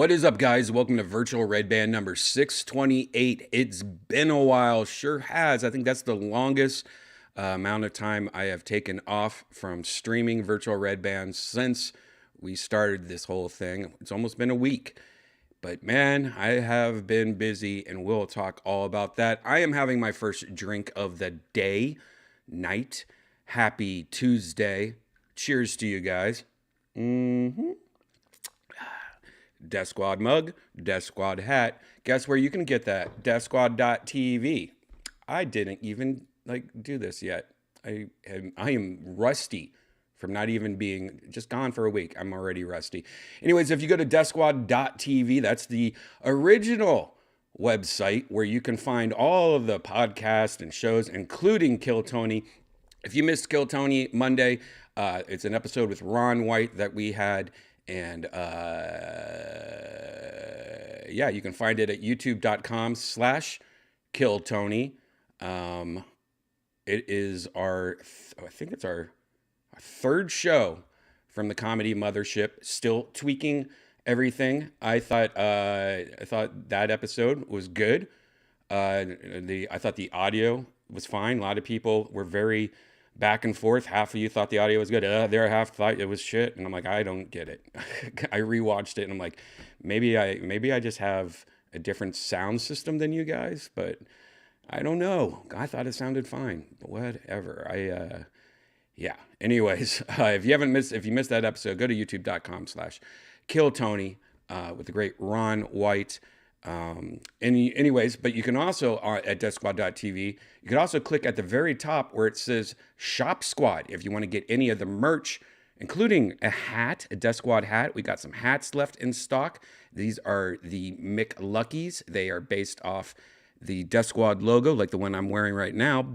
What is up, guys? Welcome to Virtual Redban number 628. It's been a while, sure has. I think that's the longest amount of time I have taken off from streaming Virtual Redban since we started this whole thing. It's almost been a week. But man, I have been busy and we'll talk all about that. I am having my first drink of the day, night. Happy Tuesday. Cheers to you guys. Mm-hmm. Death Squad mug, Death Squad hat. Guess where you can get that? DeathSquad.tv. I didn't even do this yet. I am rusty from not even being just gone for a week. I'm already rusty. Anyways, if you go to DeathSquad.tv, that's the original website where you can find all of the podcasts and shows, including Kill Tony. If you missed Kill Tony Monday, it's an episode with Ron White that we had. And yeah, you can find it at youtube.com/killtony. It is I think it's our third show from the comedy mothership, still tweaking everything. I thought that episode was good. I thought the audio was fine. A lot of people were very back and forth. Half of you thought the audio was good. The other half thought it was shit. And I'm like, I don't get it. I rewatched it and I'm like, maybe I just have a different sound system than you guys, but I don't know. I thought it sounded fine. But whatever. Yeah. Anyways, if you missed that episode, go to youtube.com/killtony with the great Ron White. Anyways, but you can also at deathsquad.tv, you can also click at the very top where it says Shop Squad if you want to get any of the merch, including a hat, a Death Squad hat. We got some hats left in stock. These are the McLuckies. They are based off the Death Squad logo, like the one I'm wearing right now,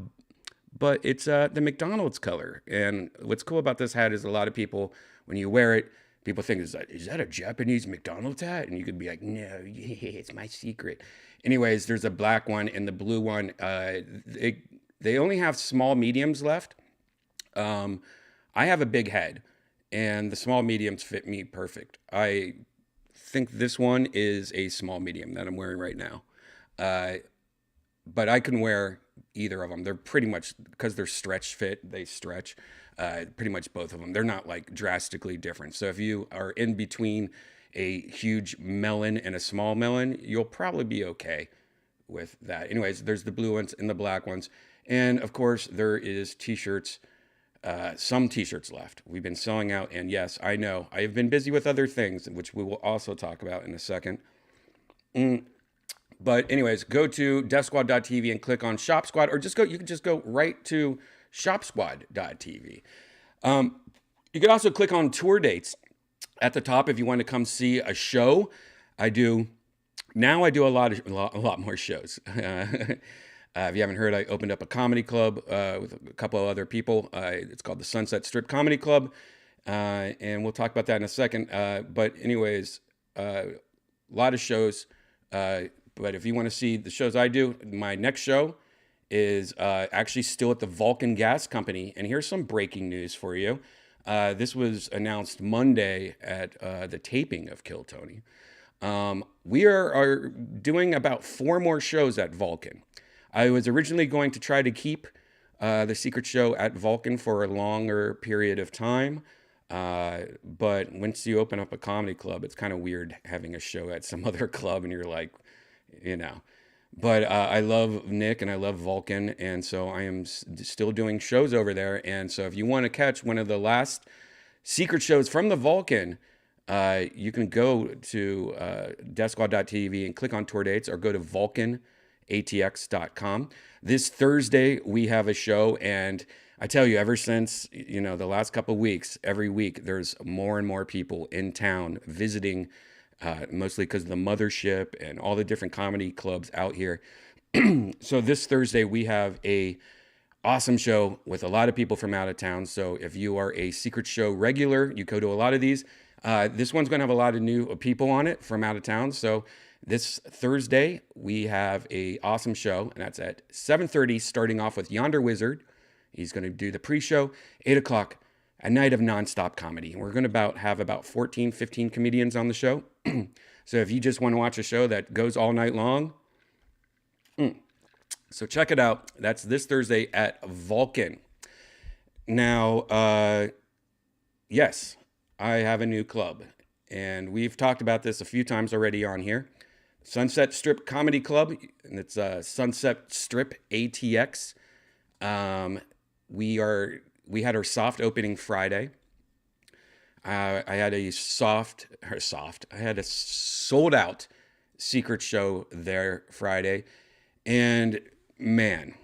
but it's the McDonald's color. And what's cool about this hat is a lot of people, when you wear it, people think, is that a Japanese McDonald's hat? And you could be like, no, it's my secret. Anyways, there's a black one and the blue one. They only have small mediums left. I have a big head, and the small mediums fit me perfect. I think this one is a small medium that I'm wearing right now. But I can wear either of them. They're pretty much, because they're stretch fit, they stretch. Pretty much both of them. They're not like drastically different. So if you are in between a huge melon and a small melon, you'll probably be okay with that. Anyways, there's the blue ones and the black ones. And of course, there is t-shirts, some t-shirts left. We've been selling out. And yes, I know I have been busy with other things, which we will also talk about in a second. But anyways, go to deathsquad.tv and click on Shop Squad, or you can just go right to shopsquad.tv. You can also click on tour dates at the top if you want to come see a show. I do a lot more shows. If you haven't heard, I opened up a comedy club with a couple of other people. It's called the Sunset Strip Comedy Club, and we'll talk about that in a second. But anyways, a lot of shows. But if you want to see the shows I do, my next show is actually still at the Vulcan Gas Company. And here's some breaking news for you. This was announced Monday at the taping of Kill Tony. We are doing about 4 more shows at Vulcan. I was originally going to try to keep the secret show at Vulcan for a longer period of time. But once you open up a comedy club, it's kind of weird having a show at some other club and you're like, But I love Nick and I love Vulcan, and so I am still doing shows over there. And so if you want to catch one of the last secret shows from the Vulcan, you can go to deathsquad.tv and click on tour dates, or go to vulcanatx.com. This Thursday, we have a show, and I tell you, ever since the last couple of weeks, every week, there's more and more people in town visiting, mostly because of the mothership and all the different comedy clubs out here. So this Thursday, we have a awesome show with a lot of people from out of town. So if you are a secret show regular, you go to a lot of these. This one's going to have a lot of new people on it from out of town. So this Thursday, we have a awesome show, and that's at 7:30, starting off with Yonder Wizard. He's going to do the pre-show, 8 o'clock. A night of nonstop comedy. We're going to have about 14, 15 comedians on the show. So if you just want to watch a show that goes all night long, so check it out. That's this Thursday at Vulcan. Now, yes, I have a new club, and we've talked about this a few times already on here. Sunset Strip Comedy Club, and it's Sunset Strip ATX. We had our soft opening Friday. I had a I had a sold out secret show there Friday, and man,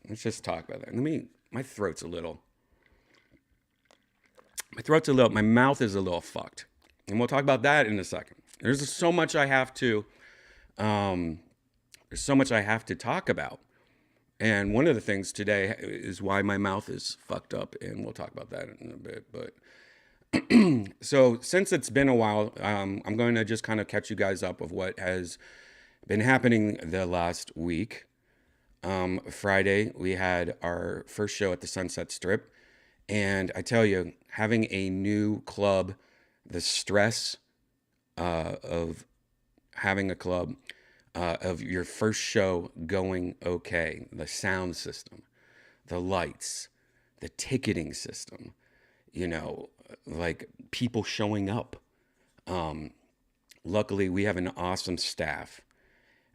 let's just talk about that. My throat's a little. My mouth is a little fucked. And we'll talk about that in a second. There's so much I have to, talk about. And one of the things today is why my mouth is fucked up. And we'll talk about that in a bit. But so since it's been a while, I'm going to just kind of catch you guys up of what has been happening the last week. Friday, we had our first show at the Sunset Strip. And I tell you, having a new club, the stress of having a club, of your first show going okay, the sound system, the lights, the ticketing system, like people showing up. Luckily, we have an awesome staff.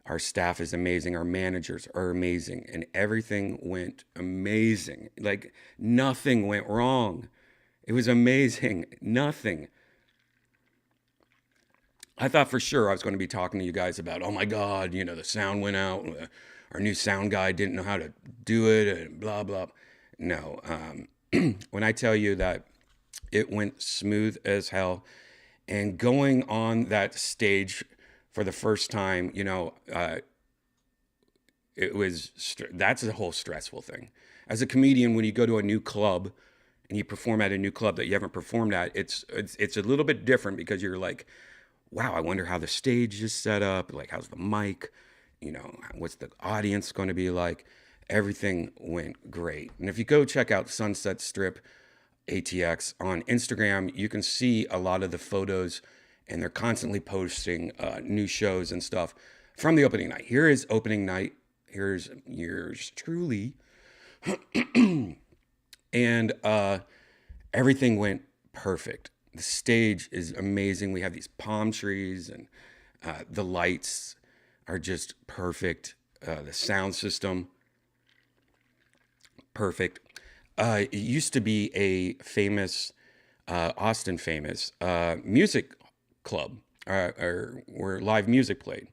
Our staff is amazing. Our managers are amazing. And everything went amazing. Like nothing went wrong. It was amazing. Nothing. I thought for sure I was going to be talking to you guys about, oh my God, the sound went out. Our new sound guy didn't know how to do it and blah, blah. No. When I tell you that it went smooth as hell, and going on that stage for the first time, that's a whole stressful thing. As a comedian, when you go to a new club and you perform at a new club that you haven't performed at, it's a little bit different because you're like, wow, I wonder how the stage is set up. Like, how's the mic? What's the audience going to be like? Everything went great. And if you go check out Sunset Strip ATX on Instagram, you can see a lot of the photos, and they're constantly posting new shows and stuff from the opening night. Here is opening night. Here's yours truly. And everything went perfect. The stage is amazing. We have these palm trees, and the lights are just perfect. The sound system, perfect. It used to be a famous, Austin famous music club, where live music played.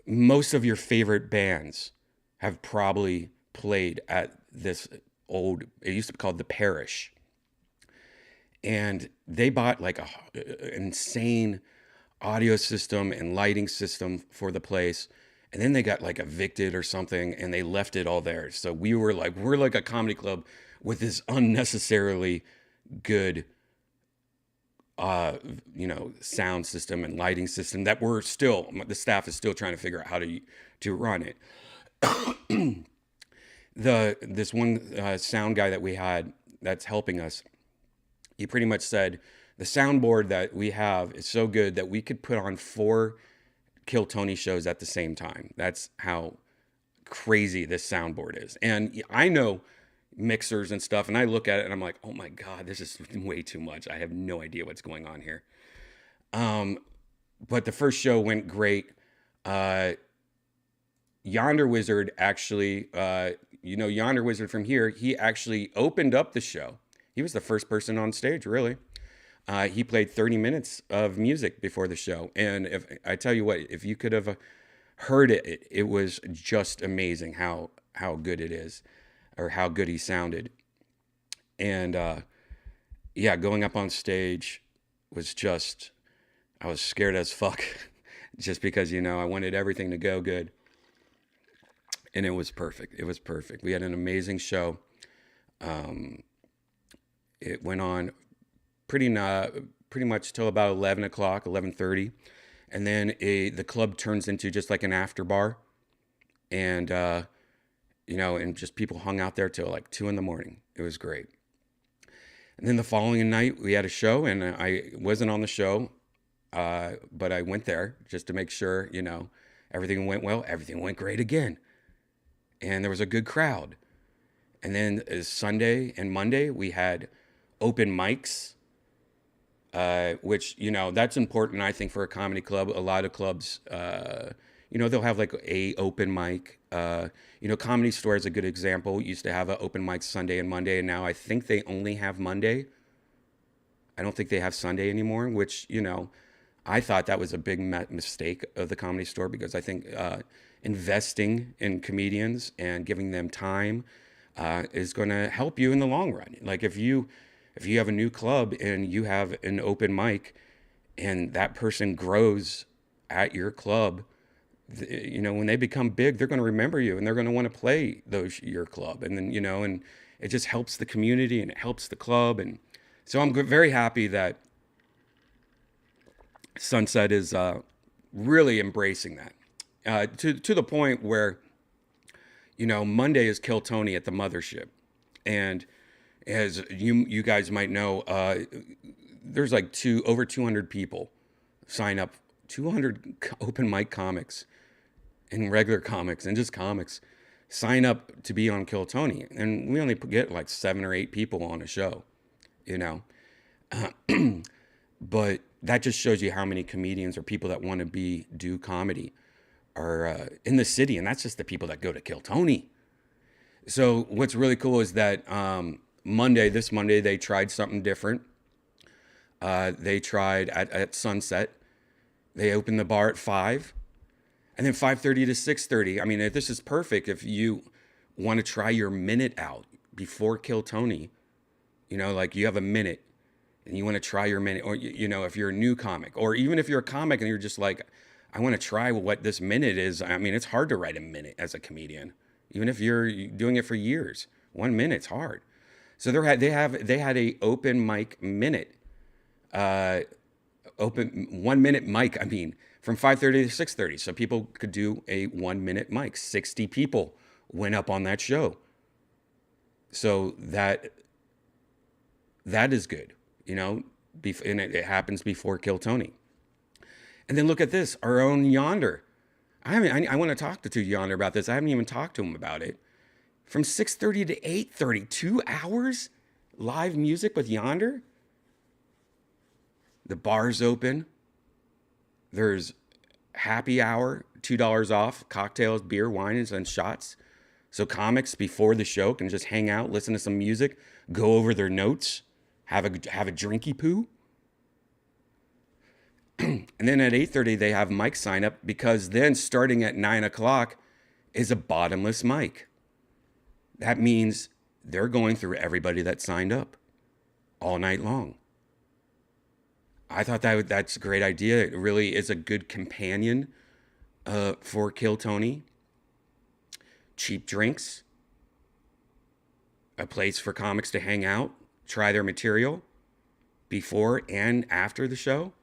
Most of your favorite bands have probably played at this it used to be called the Parish. And they bought like an insane audio system and lighting system for the place. And then they got like evicted or something, and they left it all there. So we're like a comedy club with this unnecessarily good sound system and lighting system that the staff is still trying to figure out how to run it. This one sound guy that we had that's helping us, he pretty much said the soundboard that we have is so good that we could put on 4 Kill Tony shows at the same time. That's how crazy this soundboard is. And I know mixers and stuff, and I look at it and I'm like, oh my God, this is way too much. I have no idea what's going on here. But the first show went great. Yonder Wizard actually, Yonder Wizard from here, he actually opened up the show. He was the first person on stage, really. He played 30 minutes of music before the show. And if I tell you what, if you could have heard it, it was just amazing how good it is, or how good he sounded. And going up on stage was just, I was scared as fuck just because, I wanted everything to go good. And it was perfect. It was perfect. We had an amazing show. It went on pretty much till about 11 o'clock, 11:30. And then the club turns into just like an after bar. And, and just people hung out there till like 2 a.m. It was great. And then the following night we had a show, and I wasn't on the show. but I went there just to make sure, everything went well. Everything went great again. And there was a good crowd. And then Sunday and Monday, we had open mics, which, that's important, I think, for a comedy club. A lot of clubs, they'll have like a open mic. Comedy Store is a good example. Used to have an open mic Sunday and Monday, and now I think they only have Monday. I don't think they have Sunday anymore, which, I thought that was a big mistake of the Comedy Store, because I think investing in comedians and giving them time is going to help you in the long run. Like if you have a new club and you have an open mic and that person grows at your club, when they become big, they're going to remember you and they're going to want to play your club. And then, and it just helps the community and it helps the club. And so I'm very happy that Sunset is really embracing that to the point where, Monday is Kill Tony at the Mothership. And as you guys might know, there's like over 200 people sign up, 200 open mic comics and regular comics and just comics sign up to be on Kill Tony. And we only get like 7 or 8 people on a show, but that just shows you how many comedians or people that want to do comedy are in the city. And that's just the people that go to Kill Tony. So what's really cool is that this Monday, they tried something different. They tried at Sunset. They opened the bar at 5, and then 5:30 to 6:30. I mean, this is perfect if you want to try your minute out before Kill Tony. Like you have a minute and you want to try your minute, or if you're a new comic, or even if you're a comic and you're just like, I want to try what this minute is. I mean, it's hard to write a minute as a comedian, even if you're doing it for years. 1 minute's hard. So they had a open mic minute, open 1 minute mic. I mean, from 5:30 to 6:30, so people could do a 1 minute mic. 60 people went up on that show. So that is good, and it happens before Kill Tony. And then look at this, our own Yonder. I want to talk to Yonder about this. I haven't even talked to him about it. From 6:30 to 8:30, 2 hours live music with Yonder. The bar's open. There's happy hour, $2 off, cocktails, beer, wine, and shots. So comics before the show can just hang out, listen to some music, go over their notes, have a drinky poo. And then at 8:30, they have mic sign up, because then starting at 9 o'clock is a bottomless mic. That means they're going through everybody that signed up all night long. I thought that's a great idea. It really is a good companion for Kill Tony. Cheap drinks, a place for comics to hang out, try their material before and after the show.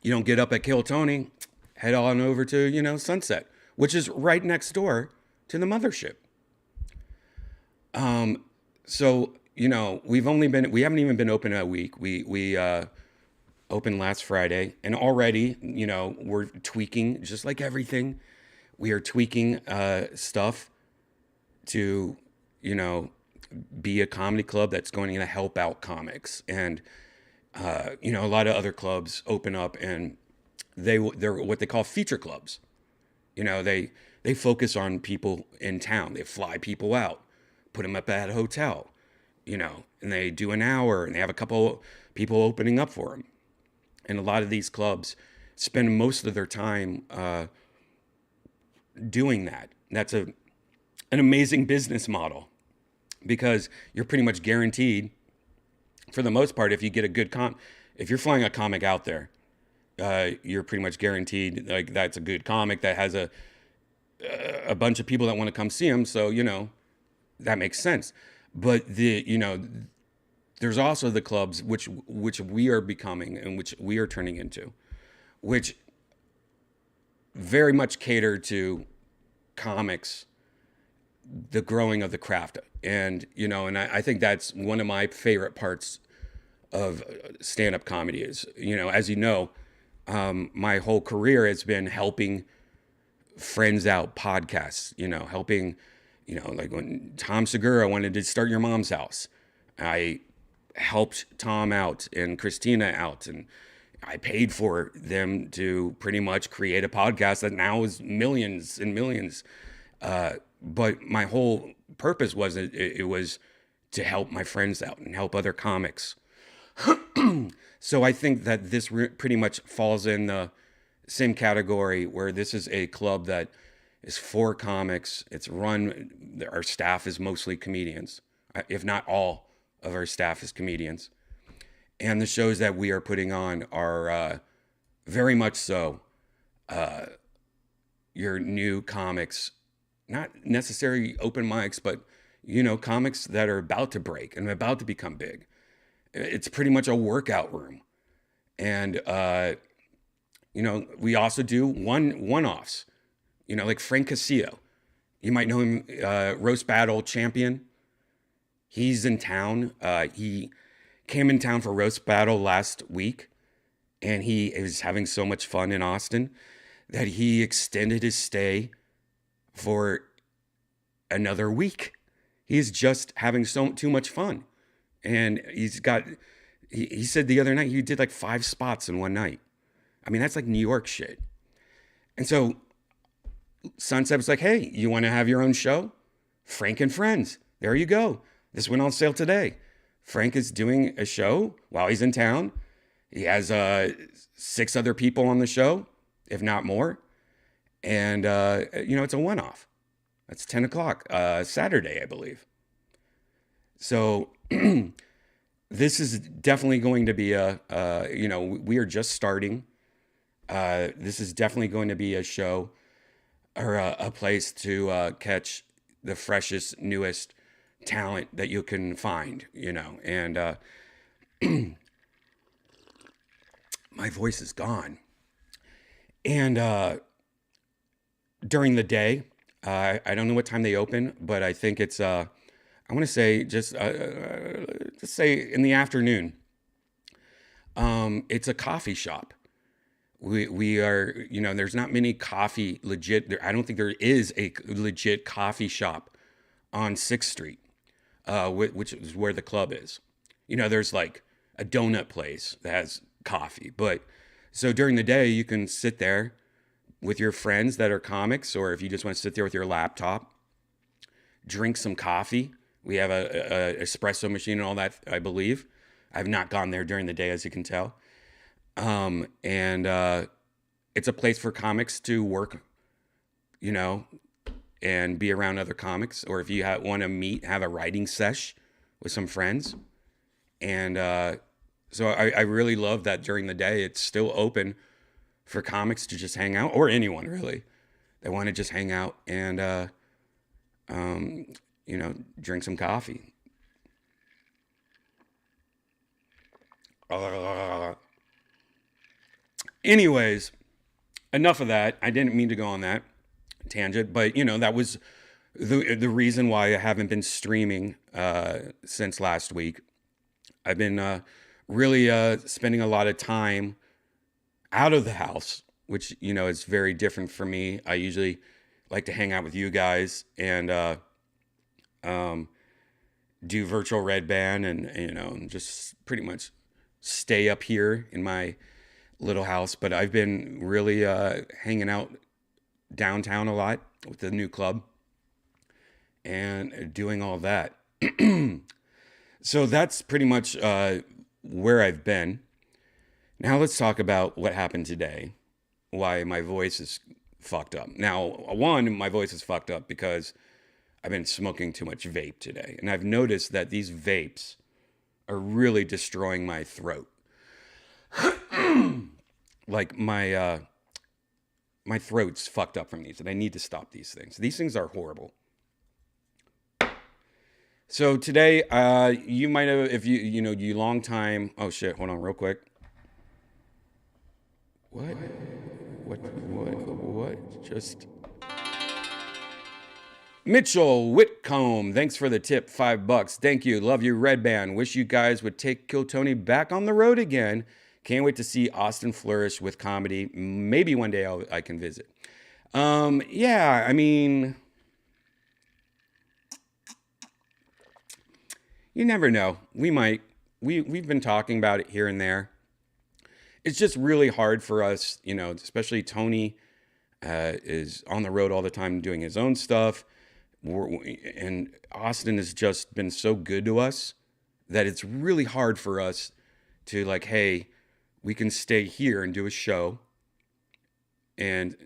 You don't get up at Kill Tony, head on over to, Sunset, which is right next door to the Mothership. So, we haven't even been open a week. We opened last Friday, and already, we're tweaking, just like everything. We are tweaking stuff to, be a comedy club that's going to help out comics. And, a lot of other clubs open up and they're what they call feature clubs. They focus on people in town. They fly people out, put them up at a hotel, and they do an hour and they have a couple people opening up for them. And a lot of these clubs spend most of their time doing that. That's an amazing business model, because you're pretty much guaranteed, for the most part, if you get a good if you're flying a comic out there, you're pretty much guaranteed, like, that's a good comic that has a bunch of people that want to come see him. So, that makes sense. But there's also the clubs which we are becoming and which we are turning into, which very much cater to comics, the growing of the craft. And, and I think that's one of my favorite parts of stand-up comedy is. As you know, my whole career has been helping friends out podcasts, helping, like when Tom Segura wanted to start Your Mom's House, I helped Tom out and Christina out, and I paid for them to pretty much create a podcast that now is millions and millions. But my whole purpose was it was to help my friends out and help other comics. So I think that this pretty much falls in the same category, where this is a club that is for comics. It's run, our staff is mostly comedians, if not all of our staff is comedians. And the shows that we are putting on are very much so your new comics, not necessarily open mics, but comics that are about to break and about to become big. It's pretty much a workout room. And we also do one-offs, like Frank Casillo. You might know him, roast battle champion. He's in town. He came in town for roast battle last week, and he is having so much fun in Austin that he extended his stay for another week. He's just having too much fun. And he said the other night he did like 5 spots in one night. I mean, that's like New York shit. And so Sunset was like, hey, you want to have your own show? Frank and Friends. There you go. This went on sale today. Frank is doing a show while he's in town. He has 6 other people on the show, if not more. And, it's a one-off. That's 10 o'clock, Saturday, I believe. So this is definitely going to be we are just starting. This is definitely going to be a show or a place to catch the freshest, newest talent that you can find, and my voice is gone. And during the day, I don't know what time they open, but I think it's, I want to say just say in the afternoon. It's a coffee shop. We are, there's not many coffee legit. I don't think there is a legit coffee shop on 6th Street, which is where the club is. There's like a donut place that has coffee, but so during the day you can sit there with your friends that are comics, or if you just want to sit there with your laptop, drink some coffee. We have a espresso machine and all that, I believe. I've not gone there during the day, as you can tell. And it's a place for comics to work, and be around other comics. Or if you want to have a writing sesh with some friends. And so I really love that during the day it's still open for comics to just hang out, or anyone really that want to just hang out and, drink some coffee. Anyways, enough of that. I didn't mean to go on that tangent, but that was the reason why I haven't been streaming since last week. I've been really spending a lot of time out of the house, which is very different for me. I usually like to hang out with you guys and do virtual Redban and just pretty much stay up here in my little house. But I've been really hanging out downtown a lot with the new club and doing all that. So that's pretty much where I've been. Now let's talk about what happened today, why my voice is fucked up. Now, one, my voice is fucked up because I've been smoking too much vape today. And I've noticed that these vapes are really destroying my throat. Like my throat's fucked up from these, and I need to stop these things. These things are horrible. So today, you might have, if you long time, oh shit, hold on real quick. What? Just Mitchell Whitcomb, thanks for the tip, $5. Thank you. Love you, Redban. Wish you guys would take Kill Tony back on the road again. Can't wait to see Austin flourish with comedy. Maybe one day I can visit. Yeah, I mean, you never know. We might. We've been talking about it here and there. It's just really hard for us, you know, especially Tony is on the road all the time doing his own stuff. And Austin has just been so good to us that it's really hard for us to like, hey, we can stay here and do a show and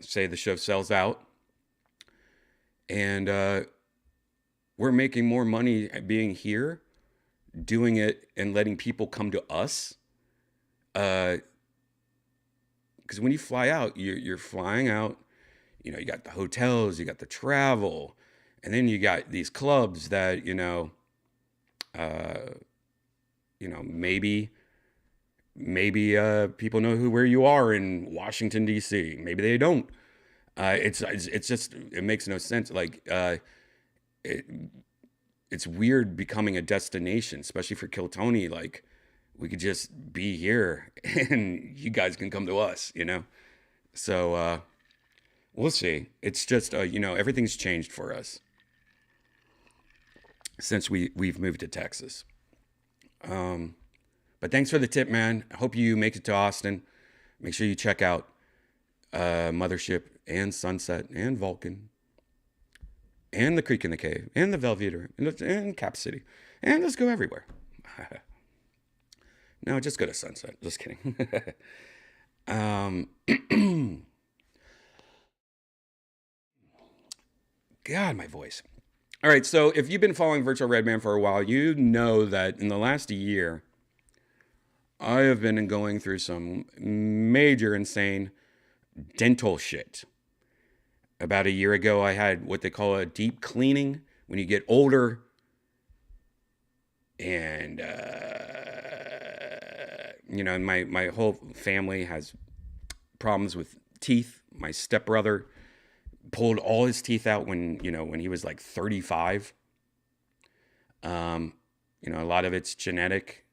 say the show sells out. And we're making more money being here, doing it and letting people come to us. Because when you fly out, you're flying out, you know, you got the hotels, you got the travel, and then you got these clubs that, maybe people know where you are in Washington, D.C. Maybe they don't. It's just, it makes no sense. Like, it's weird becoming a destination, especially for Kill Tony. Like, we could just be here and you guys can come to us, you know? So, we'll see. It's just, everything's changed for us since we've moved to Texas. But thanks for the tip, man. I hope you make it to Austin. Make sure you check out Mothership and Sunset and Vulcan and the Creek in the Cave and the Velveeta and Cap City. And let's go everywhere. No, just go to Sunset. Just kidding. God, my voice. All right, so if you've been following Virtual Redban for a while, you know that in the last year, I have been going through some major insane dental shit. About a year ago, I had what they call a deep cleaning. When you get older and, my whole family has problems with teeth. My stepbrother pulled all his teeth out when he was like 35. A lot of it's genetic.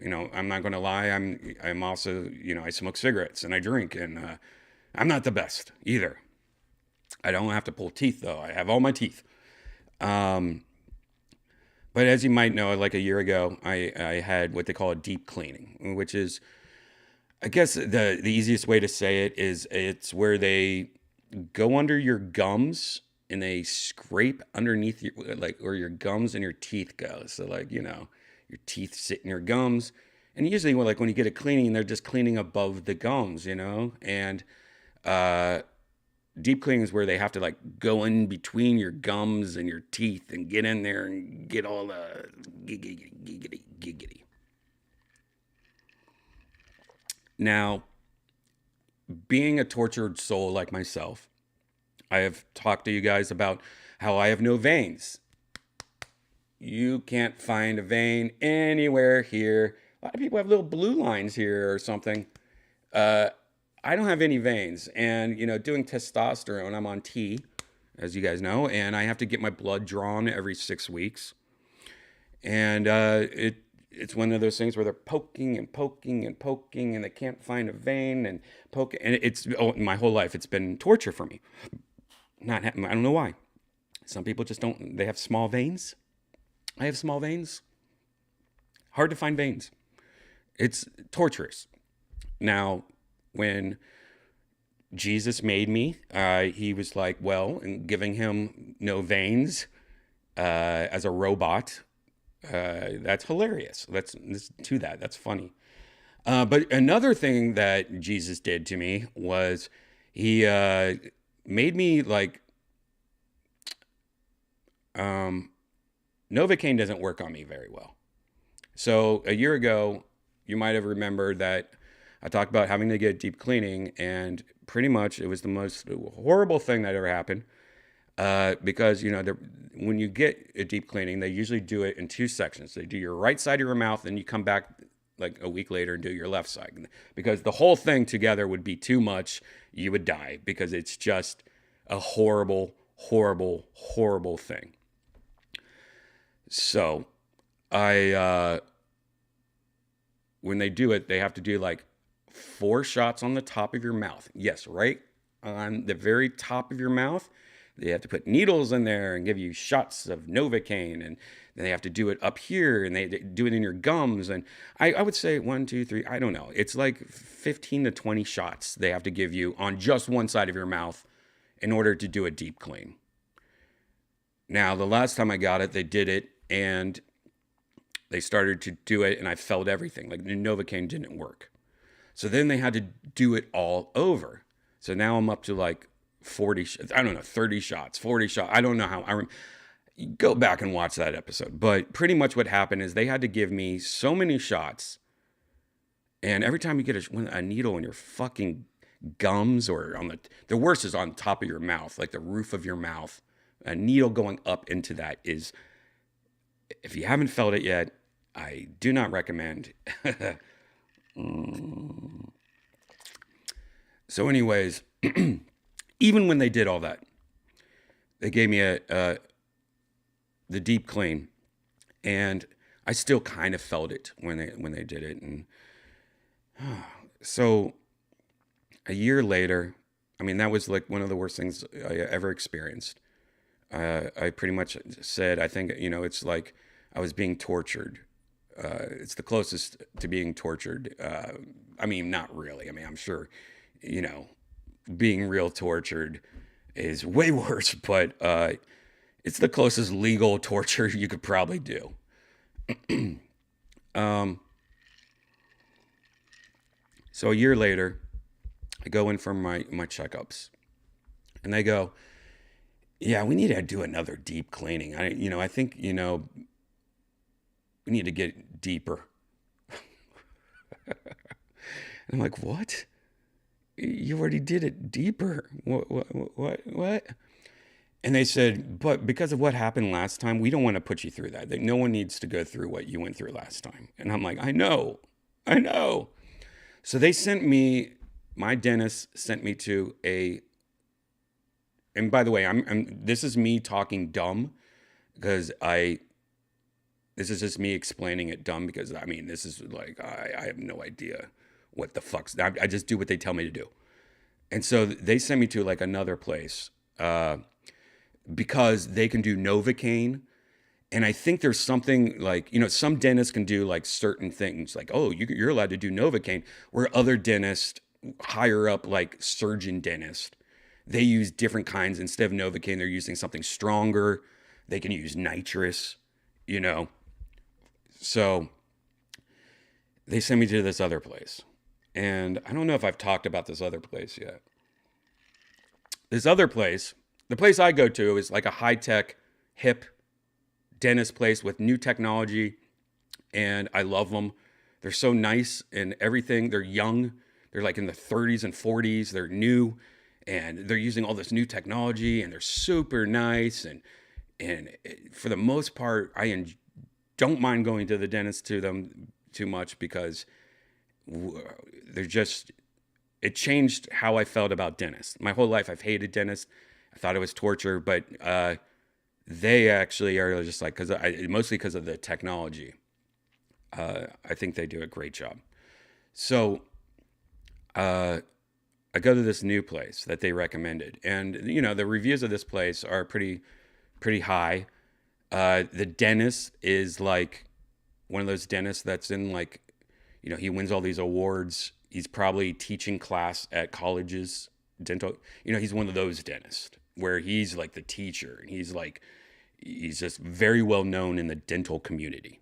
I'm not going to lie. I'm also, I smoke cigarettes and I drink, and I'm not the best either. I don't have to pull teeth though. I have all my teeth. But as you might know, like a year ago, I had what they call a deep cleaning, which is, I guess the easiest way to say it is it's where they go under your gums and they scrape underneath where your gums and your teeth go. So your teeth sit in your gums. And usually when you get a cleaning, they're just cleaning above the gums, and deep cleaning is where they have to go in between your gums and your teeth and get in there and get all the giggity. Now, being a tortured soul like myself, I have talked to you guys about how I have no veins. You can't find a vein anywhere here. A lot of people have little blue lines here or something. I don't have any veins. And, doing testosterone, I'm on T, as you guys know, and I have to get my blood drawn every 6 weeks. And it's one of those things where they're poking and poking and poking, and they can't find a vein and poking. And my whole life, it's been torture for me. I don't know why. Some people just don't. They have small veins. I have small veins. Hard to find veins. It's torturous. Now, when Jesus made me, he was like, well, and giving him no veins as a robot, that's hilarious. Let's do that. That's funny. But another thing that Jesus did to me was he made me Novocaine doesn't work on me very well. So a year ago, you might have remembered that I talked about having to get deep cleaning, and pretty much it was the most horrible thing that ever happened. Because, when you get a deep cleaning, they usually do it in 2 sections. They do your right side of your mouth, and you come back a week later and do your left side. Because the whole thing together would be too much. You would die because it's just a horrible, horrible, horrible thing. So I, when they do it, they have to do like 4 shots on the top of your mouth. Yes, right on the very top of your mouth. They have to put needles in there and give you shots of Novocaine, and then they have to do it up here, and they do it in your gums. And I would say 1, 2, 3, I don't know. It's like 15 to 20 shots they have to give you on just one side of your mouth in order to do a deep clean. Now, the last time I got it, they did it, and they started to do it, and I felt everything. Like the Novocaine didn't work. So then they had to do it all over. So now I'm up to like 40, I don't know, 30 shots, 40 shots. I don't know how. Go back and watch that episode. But pretty much what happened is they had to give me so many shots. And every time you get a needle in your fucking gums, or on the worst is on top of your mouth, like the roof of your mouth, a needle going up into that is, if you haven't felt it yet, I do not recommend. So anyways, even when they did all that, they gave me the deep clean, and I still kind of felt it when they did it. And so a year later, I mean, that was like one of the worst things I ever experienced. I pretty much said, I think, it's like I was being tortured. It's the closest to being tortured. I mean, not really. I mean, I'm sure, being real tortured is way worse, but it's the closest legal torture you could probably do. So a year later, I go in for my checkups, and they go, yeah, we need to do another deep cleaning. I think, we need to get deeper. I'm like, what? You already did it deeper. What? And they said, but because of what happened last time, we don't want to put you through that. No one needs to go through what you went through last time. And I'm like, I know. So they sent me, my dentist sent me to and by the way, this is me talking dumb, because this is just me explaining it dumb, because I mean, this is like, I have no idea what the fuck's, I just do what they tell me to do. And so they sent me to like another place, because they can do Novocaine. And I think there's something like, some dentists can do like certain things, like, oh, you're allowed to do Novocaine, where other dentists higher up, like surgeon dentists, they use different kinds. Instead of Novocaine, they're using something stronger. They can use nitrous, So they sent me to this other place. And I don't know if I've talked about this other place yet. This other place, the place I go to, is like a high-tech, hip dentist place with new technology. And I love them. They're so nice and everything. They're young. They're like in the 30s and 40s. They're new. And they're using all this new technology. And they're super nice. And for the most part, don't mind going to the dentist to them too much, because it changed how I felt about dentists. My whole life I've hated dentists. I thought it was torture, but they actually are just like, mostly because of the technology. I think they do a great job. So I go to this new place that they recommended, and the reviews of this place are pretty high. The dentist is like one of those dentists that's in like, he wins all these awards. He's probably teaching class at colleges, dental. He's one of those dentists where he's like the teacher, and he's just very well known in the dental community.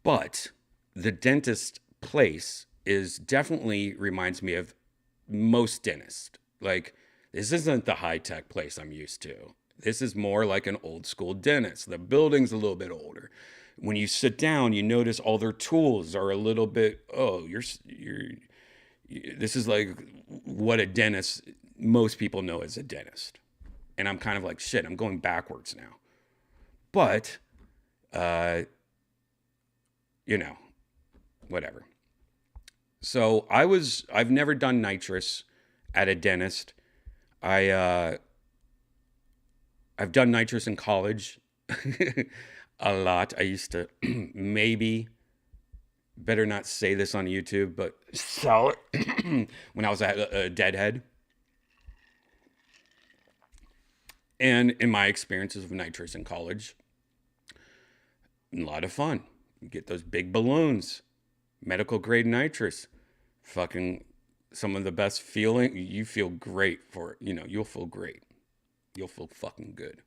But the dentist place definitely reminds me of most dentists. Like, this isn't the high-tech place I'm used to. This is more like an old school dentist. The building's a little bit older. When you sit down, you notice all their tools are a little bit, this is like what a dentist, most people know as a dentist. And I'm kind of like, shit, I'm going backwards now. But, whatever. So I've never done nitrous at a dentist. I I've done nitrous in college a lot. I used to maybe better not say this on YouTube, but sell it when I was at a Deadhead. And in my experiences of nitrous in college, a lot of fun. You get those big balloons, medical grade nitrous, fucking some of the best feeling. You feel great for it. You know, you'll feel great. You'll feel fucking good.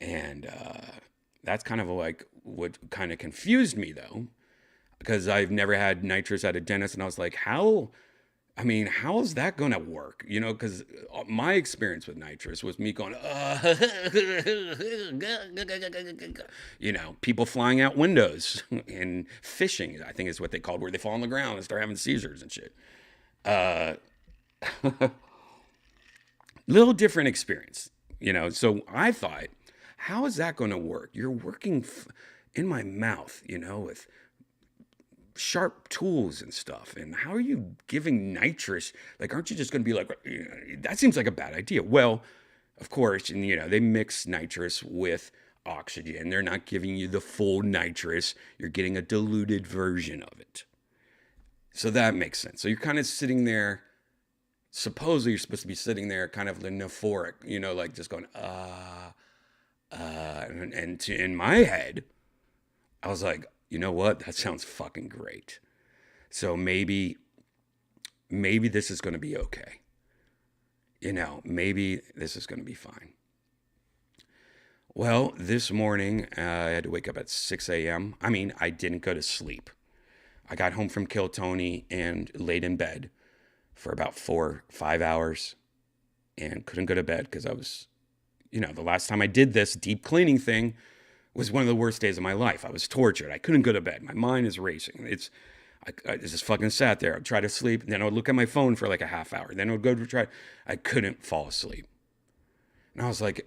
And that's kind of like what kind of confused me though, because I've never had nitrous at a dentist, and I was like, how? I mean, how is that going to work? You know, because my experience with nitrous was me going, you know, people flying out windows and fishing, I think is what they called, where they fall on the ground and start having seizures and shit. Little different experience, you know. So I thought, how is that going to work? You're working in my mouth, you know, with sharp tools and stuff. And how are you giving nitrous? Like, aren't you just going to be like, you know, that seems like a bad idea. Well, of course, and you know, they mix nitrous with oxygen. They're not giving you the full nitrous. You're getting a diluted version of it. So that makes sense. So you're kind of sitting there, supposedly you're supposed to be sitting there kind of euphoric, you know, like just going, and in my head, I was like, you know what? That sounds fucking great. So maybe this is going to be okay. You know, maybe this is going to be fine. Well, this morning, I had to wake up at 6 a.m. I mean, I didn't go to sleep. I got home from Kill Tony and laid in bed for about 4-5 hours and couldn't go to bed because I was, you know, the last time I did this deep cleaning thing was one of the worst days of my life. I was tortured. I couldn't go to bed. My mind is racing. I just fucking sat there. I'd try to sleep. And then I would look at my phone for like a half hour. Then I would go to try. I couldn't fall asleep. And I was like,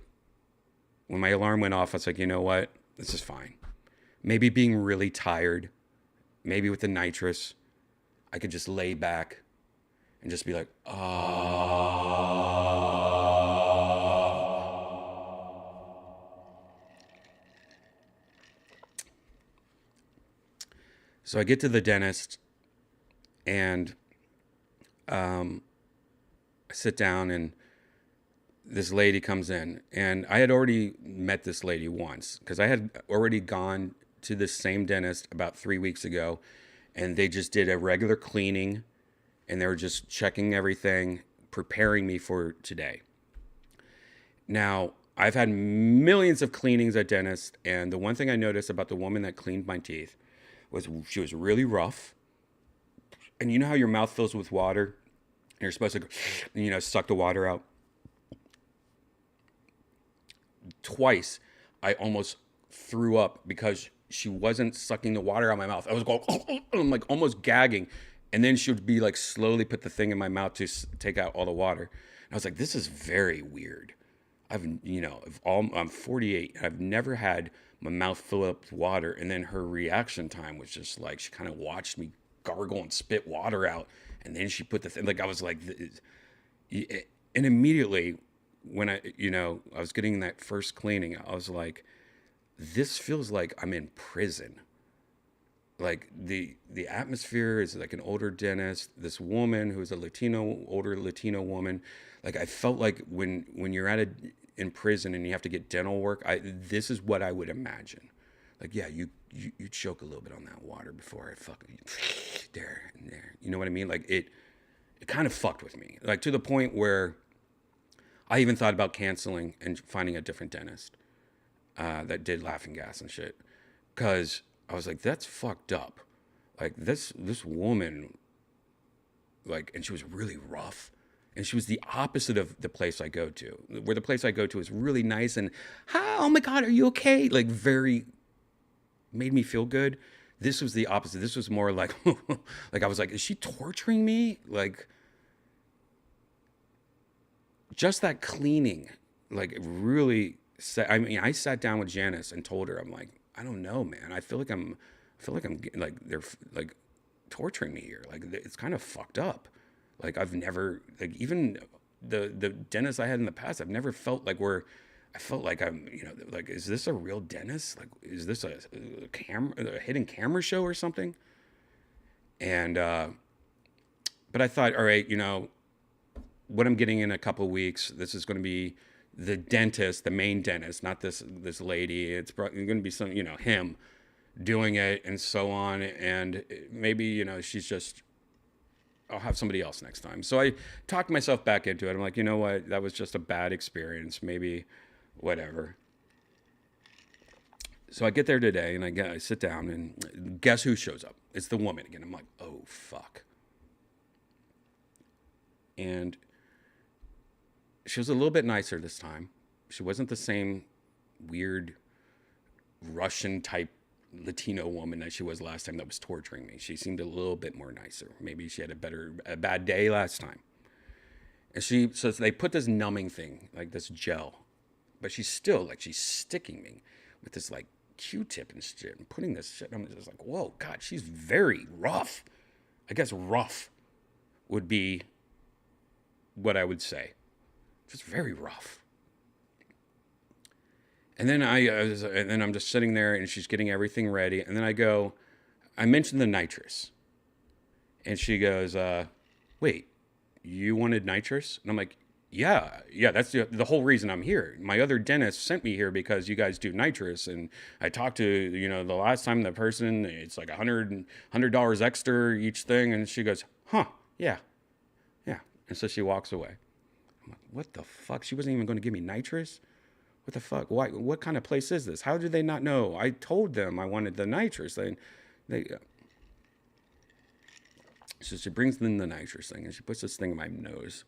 when my alarm went off, I was like, you know what? This is fine. Maybe being really tired, maybe with the nitrous, I could just lay back and just be like, So I get to the dentist and I sit down and this lady comes in, and I had already met this lady once because I had already gone to the same dentist about 3 weeks ago, and they just did a regular cleaning and they were just checking everything, preparing me for today. Now, I've had millions of cleanings at dentists, and the one thing I noticed about the woman that cleaned my teeth was she was really rough. And you know how your mouth fills with water and you're supposed to, you know, suck the water out? Twice, I almost threw up because she wasn't sucking the water out of my mouth. I was going, I'm like almost gagging. And then she would be like slowly put the thing in my mouth to take out all the water. And I was like, this is very weird. I'm 48. I've never had my mouth fill up with water. And then her reaction time was just like, she kind of watched me gargle and spit water out. And then she put the thing, like, I was like, and immediately when I was getting that first cleaning, I was like, this feels like I'm in prison. Like the atmosphere is like an older dentist, this woman who's older Latino woman. Like I felt like when you're in prison and you have to get dental work, this is what I would imagine. Like, yeah, you choke a little bit on that water before I fucking there and there. You know what I mean? Like it kind of fucked with me. Like to the point where I even thought about canceling and finding a different dentist that did laughing gas and shit. Cause I was like, that's fucked up. Like this woman, like, and she was really rough. And she was the opposite of the place I go to. Where the place I go to is really nice and, oh my God, are you okay? Like very, made me feel good. This was the opposite. This was more like, like I was like, is she torturing me? Like, just that cleaning, like really, I sat down with Janice and told her, I'm like, I don't know, man. I feel like I'm like, they're like torturing me here. Like it's kind of fucked up. Like I've never, like even the dentists I had in the past, I've never felt like we're I felt like I'm, like, is this a real dentist? Like, is this a hidden camera show or something? And, but I thought, all right, what I'm getting in a couple of weeks, this is going to be the dentist, the main dentist, not this lady. It's probably going to be some, him doing it and so on. And maybe, she's just, I'll have somebody else next time. So I talked myself back into it. I'm like, you know what? That was just a bad experience. Maybe whatever. So I get there today and I sit down and guess who shows up? It's the woman again. I'm like, oh, fuck. And she was a little bit nicer this time. She wasn't the same weird Russian type Latino woman that she was last time that was torturing me. She seemed a little bit more nicer. Maybe she had a bad day last time. And so they put this numbing thing, like this gel, but she's still like, she's sticking me with this like Q-tip and shit and putting this shit. I'm just like, whoa, God, she's very rough. I guess rough would be what I would say. Just very rough. And then I'm just sitting there and she's getting everything ready. And then I mentioned the nitrous. And she goes, wait, you wanted nitrous? And I'm like, yeah, that's the whole reason I'm here. My other dentist sent me here because you guys do nitrous. And I talked to, the last time the person, it's like $100 extra each thing. And she goes, huh, yeah. And so she walks away. I'm like, what the fuck? She wasn't even going to give me nitrous? What the fuck? Why? What kind of place is this? How did they not know? I told them I wanted the nitrous. So she brings in the nitrous thing and she puts this thing in my nose.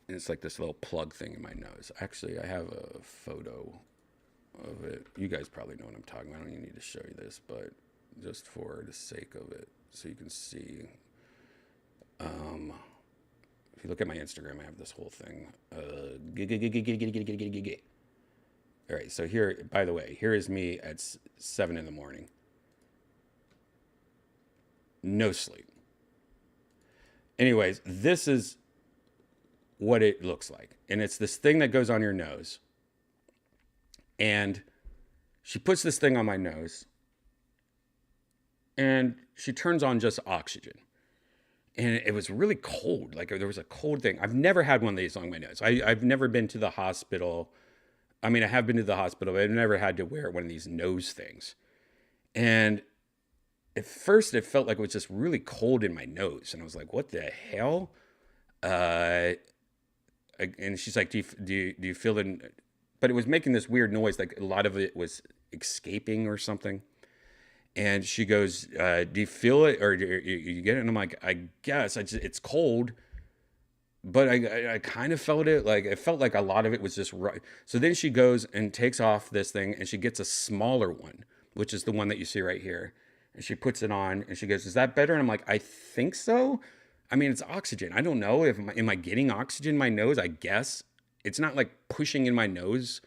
And it's like this little plug thing in my nose. Actually, I have a photo of it. You guys probably know what I'm talking about. I don't even need to show you this, but just for the sake of it, so you can see. If you look at my Instagram, I have this whole thing. All right, so here, by the way, here is me at 7 in the morning. No sleep. Anyways, this is what it looks like. And it's this thing that goes on your nose. And she puts this thing on my nose. And she turns on just oxygen. And it was really cold. Like there was a cold thing. I've never had one of these on my nose. I've never been to the hospital. I mean, I have been to the hospital, but I've never had to wear one of these nose things. And at first it felt like it was just really cold in my nose. And I was like, what the hell? And she's like, do you feel it? But it was making this weird noise. Like a lot of it was escaping or something. And she goes, do you feel it or you get it? And I'm like, I guess it's cold, but I kind of felt it. Like it felt like a lot of it was just right. So then she goes and takes off this thing and she gets a smaller one, which is the one that you see right here. And she puts it on and she goes, is that better? And I'm like, I think so. I mean, it's oxygen. I don't know am I getting oxygen in my nose? I guess it's not like pushing in my nose.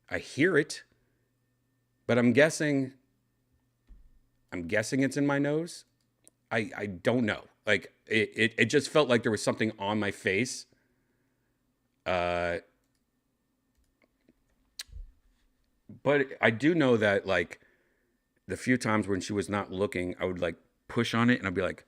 I hear it, but I'm guessing it's in my nose. I don't know. Like it just felt like there was something on my face. But I do know that like the few times when she was not looking, I would like push on it and I'd be like,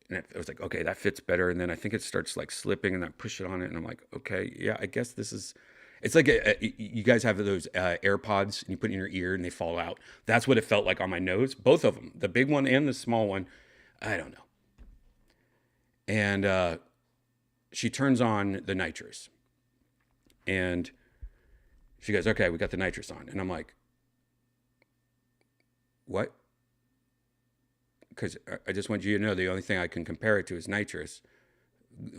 and it was like, okay, that fits better. And then I think it starts like slipping and I push it on it and I'm like, okay, yeah, I guess this is. It's like you guys have those AirPods and you put it in your ear and they fall out. That's what it felt like on my nose. Both of them, the big one and the small one. I don't know. And she turns on the nitrous. And she goes, okay, we got the nitrous on. And I'm like, what? Because I just want you to know the only thing I can compare it to is nitrous.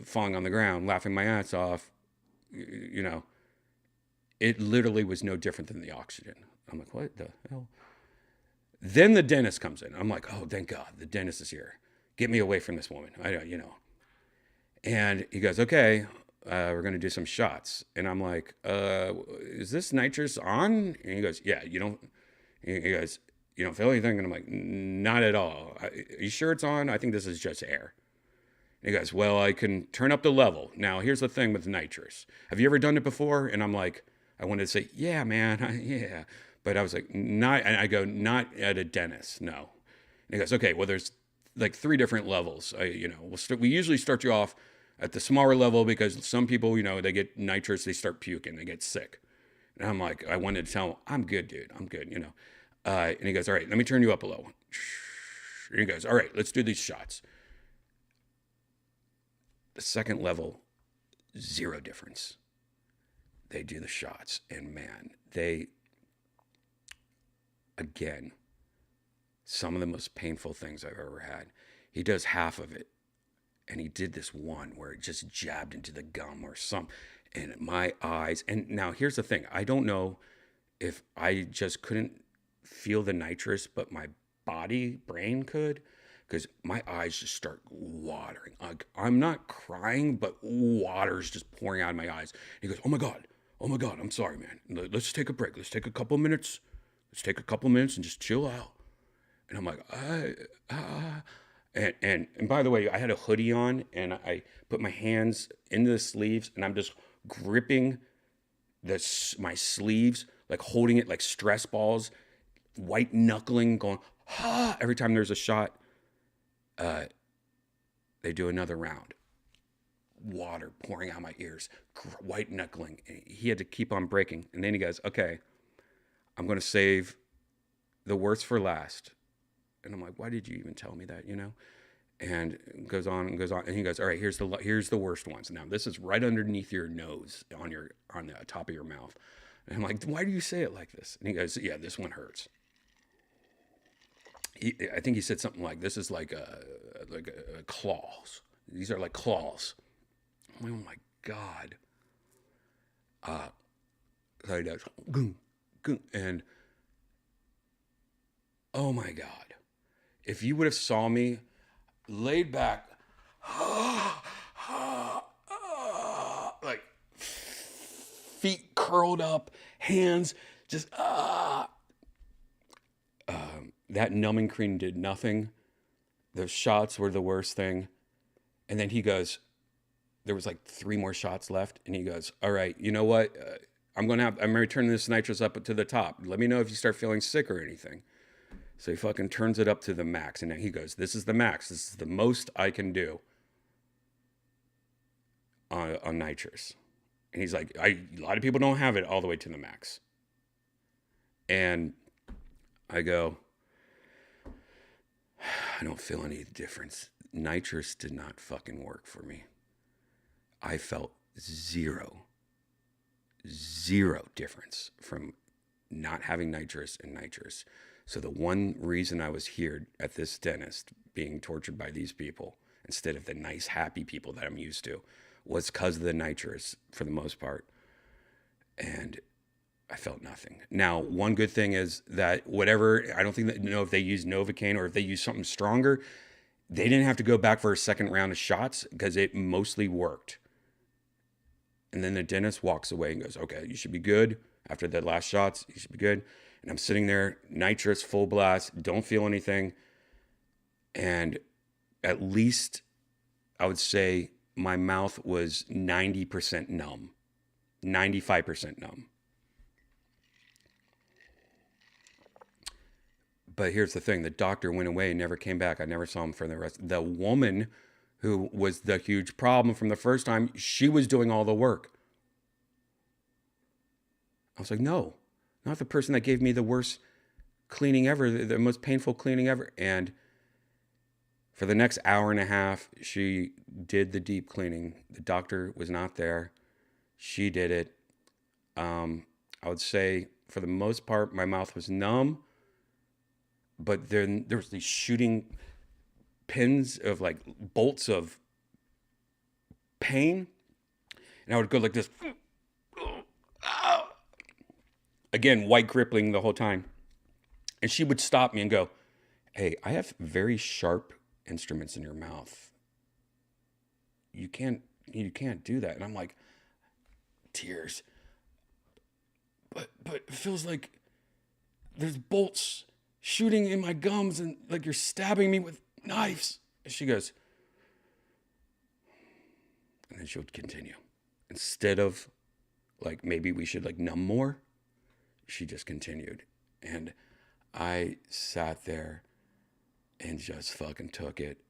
Falling on the ground, laughing my ass off, It literally was no different than the oxygen. I'm like, what the hell? Then the dentist comes in. I'm like, oh, thank God, the dentist is here. Get me away from this woman. And he goes, okay, we're going to do some shots. And I'm like, is this nitrous on? And he goes, yeah, he goes, you don't feel anything? And I'm like, not at all. Are you sure it's on? I think this is just air. And he goes, well, I can turn up the level. Now, here's the thing with nitrous. Have you ever done it before? And I'm like, I wanted to say, yeah, man, yeah. But I was like, not, and I go, not at a dentist, no. And he goes, okay, well, there's like 3 different levels. We usually start you off at the smaller level because some people, they get nitrous, they start puking, they get sick. And I'm like, I wanted to tell him, I'm good, dude, I'm good. And he goes, all right, let me turn you up a level. And he goes, all right, let's do these shots. The second level, 0 difference. They do the shots, and man, again, some of the most painful things I've ever had. He does half of it, and he did this one where it just jabbed into the gum or something, and my eyes. And now here's the thing: I don't know if I just couldn't feel the nitrous, but my brain could, because my eyes just start watering. I'm not crying, but water's just pouring out of my eyes. He goes, oh my God, I'm sorry, man. Let's take a break. Let's take a couple minutes. And just chill out. And I'm like, and by the way, I had a hoodie on, and I put my hands into the sleeves, and I'm just gripping my sleeves, like holding it like stress balls, white knuckling, going, every time there's a shot. They do another round. Water pouring out my ears, white knuckling. He had to keep on breaking. And then he goes, okay, I'm going to save the worst for last. And I'm like, why did you even tell me that, And it goes on and goes on. And he goes, all right, here's the worst ones. Now, this is right underneath your nose, on the top of your mouth. And I'm like, why do you say it like this? And he goes, yeah, this one hurts. I think he said something like, this is like a claws. These are like claws. I'm like, oh my God. So he does, and oh my God. If you would have saw me laid back, like feet curled up, hands just, that numbing cream did nothing. The shots were the worst thing. And then he goes, there was like 3 more shots left. And he goes, all right, you know what? I'm going to turn this nitrous up to the top. Let me know if you start feeling sick or anything. So he fucking turns it up to the max. And then he goes, this is the max. This is the most I can do on nitrous. And he's like, a lot of people don't have it all the way to the max. And I go, I don't feel any difference. Nitrous did not fucking work for me. I felt zero difference from not having nitrous and nitrous. So the one reason I was here at this dentist being tortured by these people instead of the nice, happy people that I'm used to was because of the nitrous for the most part. And I felt nothing. Now, one good thing is that I don't think that, if they use Novocaine or if they use something stronger, they didn't have to go back for a second round of shots because it mostly worked. And then the dentist walks away and goes, okay, you should be good. After the last shots, you should be good. And I'm sitting there, nitrous, full blast, don't feel anything. And at least I would say my mouth was 90% numb, 95% numb. But here's the thing. The doctor went away and never came back. I never saw him for the rest. The woman who was the huge problem from the first time, she was doing all the work. I was like, no, not the person that gave me the worst cleaning ever, the most painful cleaning ever. And for the next hour and a half, she did the deep cleaning. The doctor was not there. She did it. I would say for the most part, my mouth was numb. But then there was these shooting pins of like bolts of pain. And I would go like this. Again, white crippling the whole time. And she would stop me and go, hey, I have very sharp instruments in your mouth. You can't do that. And I'm like, tears. But it feels like there's bolts shooting in my gums and like you're stabbing me with knives. And she goes, And then she would continue. Instead of like, maybe we should like numb more, she just continued. And I sat there and just fucking took it,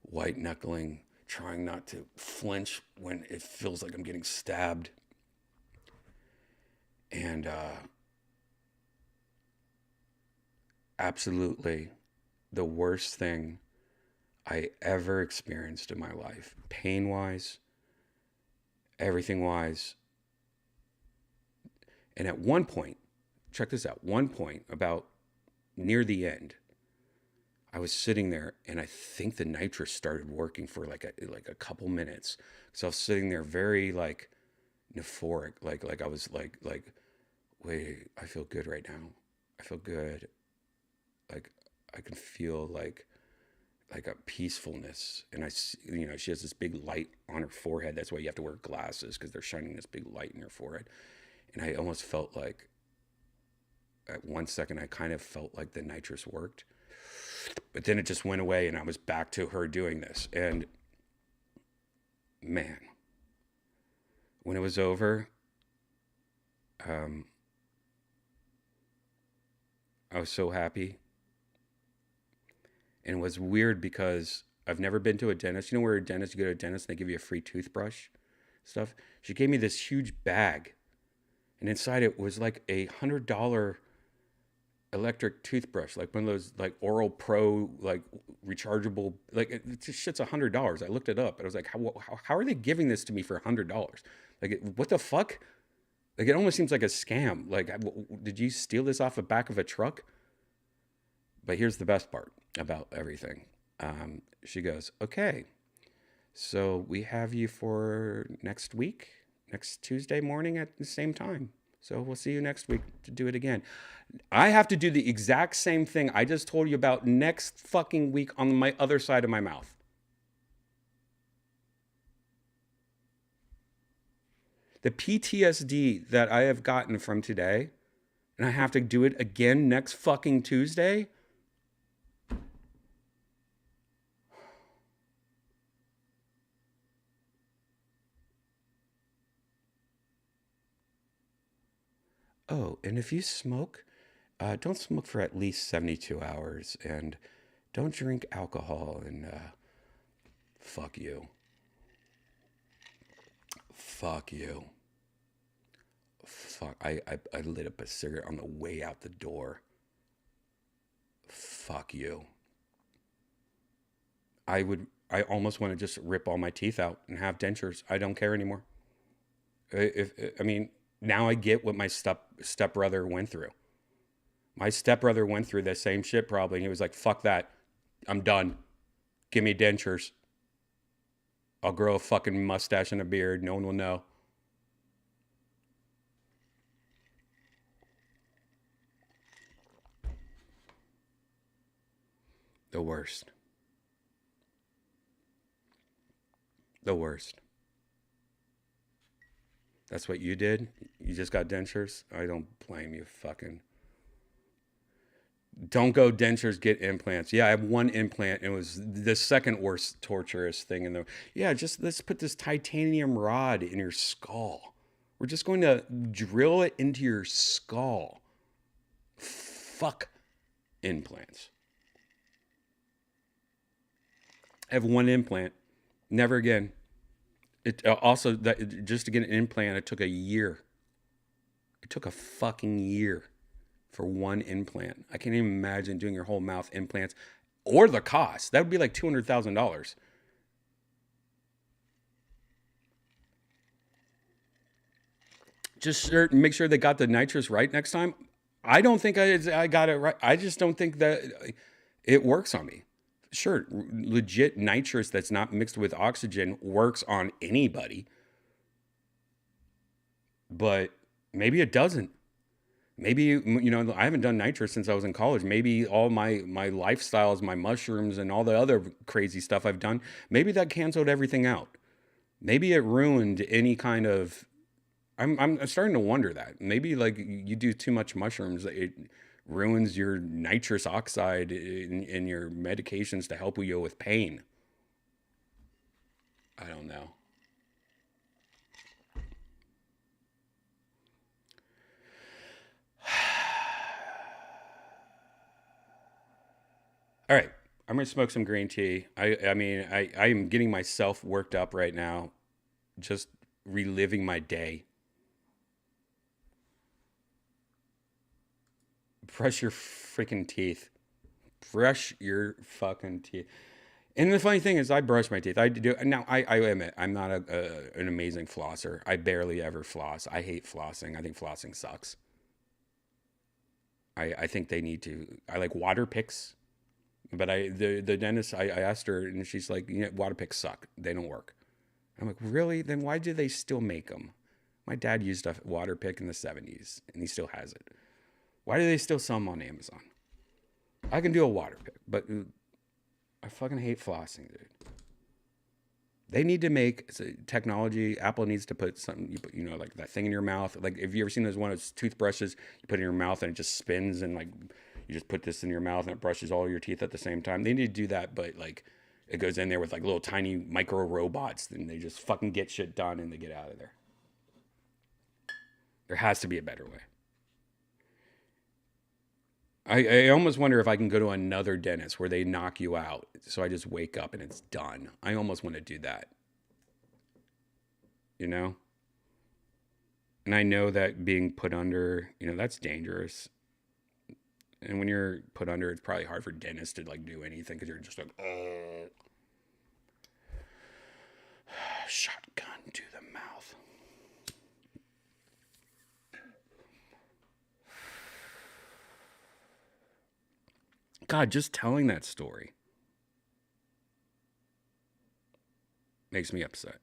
white knuckling, trying not to flinch when it feels like I'm getting stabbed. And absolutely the worst thing I ever experienced in my life, pain wise, everything wise. And at one point, check this out, one point about near the end, I was sitting there and I think the nitrous started working for like a couple minutes. So I was sitting there very like euphoric, like I was like, wait, I feel good right now. I feel good. Like I can feel like a peacefulness. And I, she has this big light on her forehead. That's why you have to wear glasses, because they're shining this big light in your forehead. And I almost felt like at 1 second, I kind of felt like the nitrous worked, but then it just went away and I was back to her doing this. And man, when it was over, I was so happy. And it was weird because I've never been to a dentist. You know where a dentist, you go to a dentist and they give you a free toothbrush stuff? She gave me this huge bag, and inside it was like $100 electric toothbrush, like one of those like Oral Pro, like rechargeable, like it just shit's $100. I looked it up and I was like, how are they giving this to me for $100? Like, what the fuck? Like, it almost seems like a scam. Like, did you steal this off the back of a truck? But here's the best part about everything. She goes, okay, so we have you for next week, next Tuesday morning at the same time. So we'll see you next week to do it again. I have to do the exact same thing I just told you about next fucking week on my other side of my mouth. The PTSD that I have gotten from today, and I have to do it again next fucking Tuesday. Oh, and if you smoke, don't smoke for at least 72 hours, and don't drink alcohol, and fuck you. Fuck you. Fuck. I lit up a cigarette on the way out the door. Fuck you. I almost want to just rip all my teeth out and have dentures. I don't care anymore. I mean, now I get what my stepbrother went through. My stepbrother went through the same shit probably. And he was like, fuck that. I'm done. Give me dentures. I'll grow a fucking mustache and a beard. No one will know. The worst. The worst. That's what you did? You just got dentures? I don't blame you, fucking. Don't go dentures, get implants. Yeah, I have one implant. It was the second worst torturous thing in the. Yeah, just let's put this titanium rod in your skull. We're just going to drill it into your skull. Fuck implants. I have one implant. Never again. It also, just to get an implant, it took a year. It took a fucking year for one implant. I can't even imagine doing your whole mouth implants, or the cost. That would be like $200,000. Just make sure they got the nitrous right next time. I don't think I got it right. I just don't think that it works on me. Sure, legit nitrous that's not mixed with oxygen works on anybody. But maybe it doesn't. Maybe, I haven't done nitrous since I was in college. Maybe all my lifestyles, my mushrooms, and all the other crazy stuff I've done, maybe that canceled everything out. Maybe it ruined any kind of. I'm starting to wonder that. Maybe like you do too much mushrooms, it ruins your nitrous oxide in your medications to help you with pain. I don't know. I'm gonna smoke some green tea. I mean, I am getting myself worked up right now, just reliving my day. Brush your freaking teeth. Brush your fucking teeth. And the funny thing is, I brush my teeth. I do now. I admit I'm not an amazing flosser. I barely ever floss. I hate flossing. I think flossing sucks. I think they need to. I like water picks, but the dentist. I asked her, and she's like, water picks suck. They don't work. I'm like, really? Then why do they still make them? My dad used a water pick in the '70s, and he still has it. Why do they still sell them on Amazon? I can do a water pick, but I fucking hate flossing, dude. They need to make technology. Apple needs to put something, like that thing in your mouth. Like, have you ever seen those one of those toothbrushes you put in your mouth and it just spins and like you just put this in your mouth and it brushes all your teeth at the same time? They need to do that, but like it goes in there with like little tiny micro robots and they just fucking get shit done and they get out of there. There has to be a better way. I almost wonder if I can go to another dentist where they knock you out. So I just wake up and it's done. I almost want to do that. You know? And I know that being put under, that's dangerous. And when you're put under, it's probably hard for dentists to like do anything because you're just like, shotgun to the mouth. God, just telling that story makes me upset.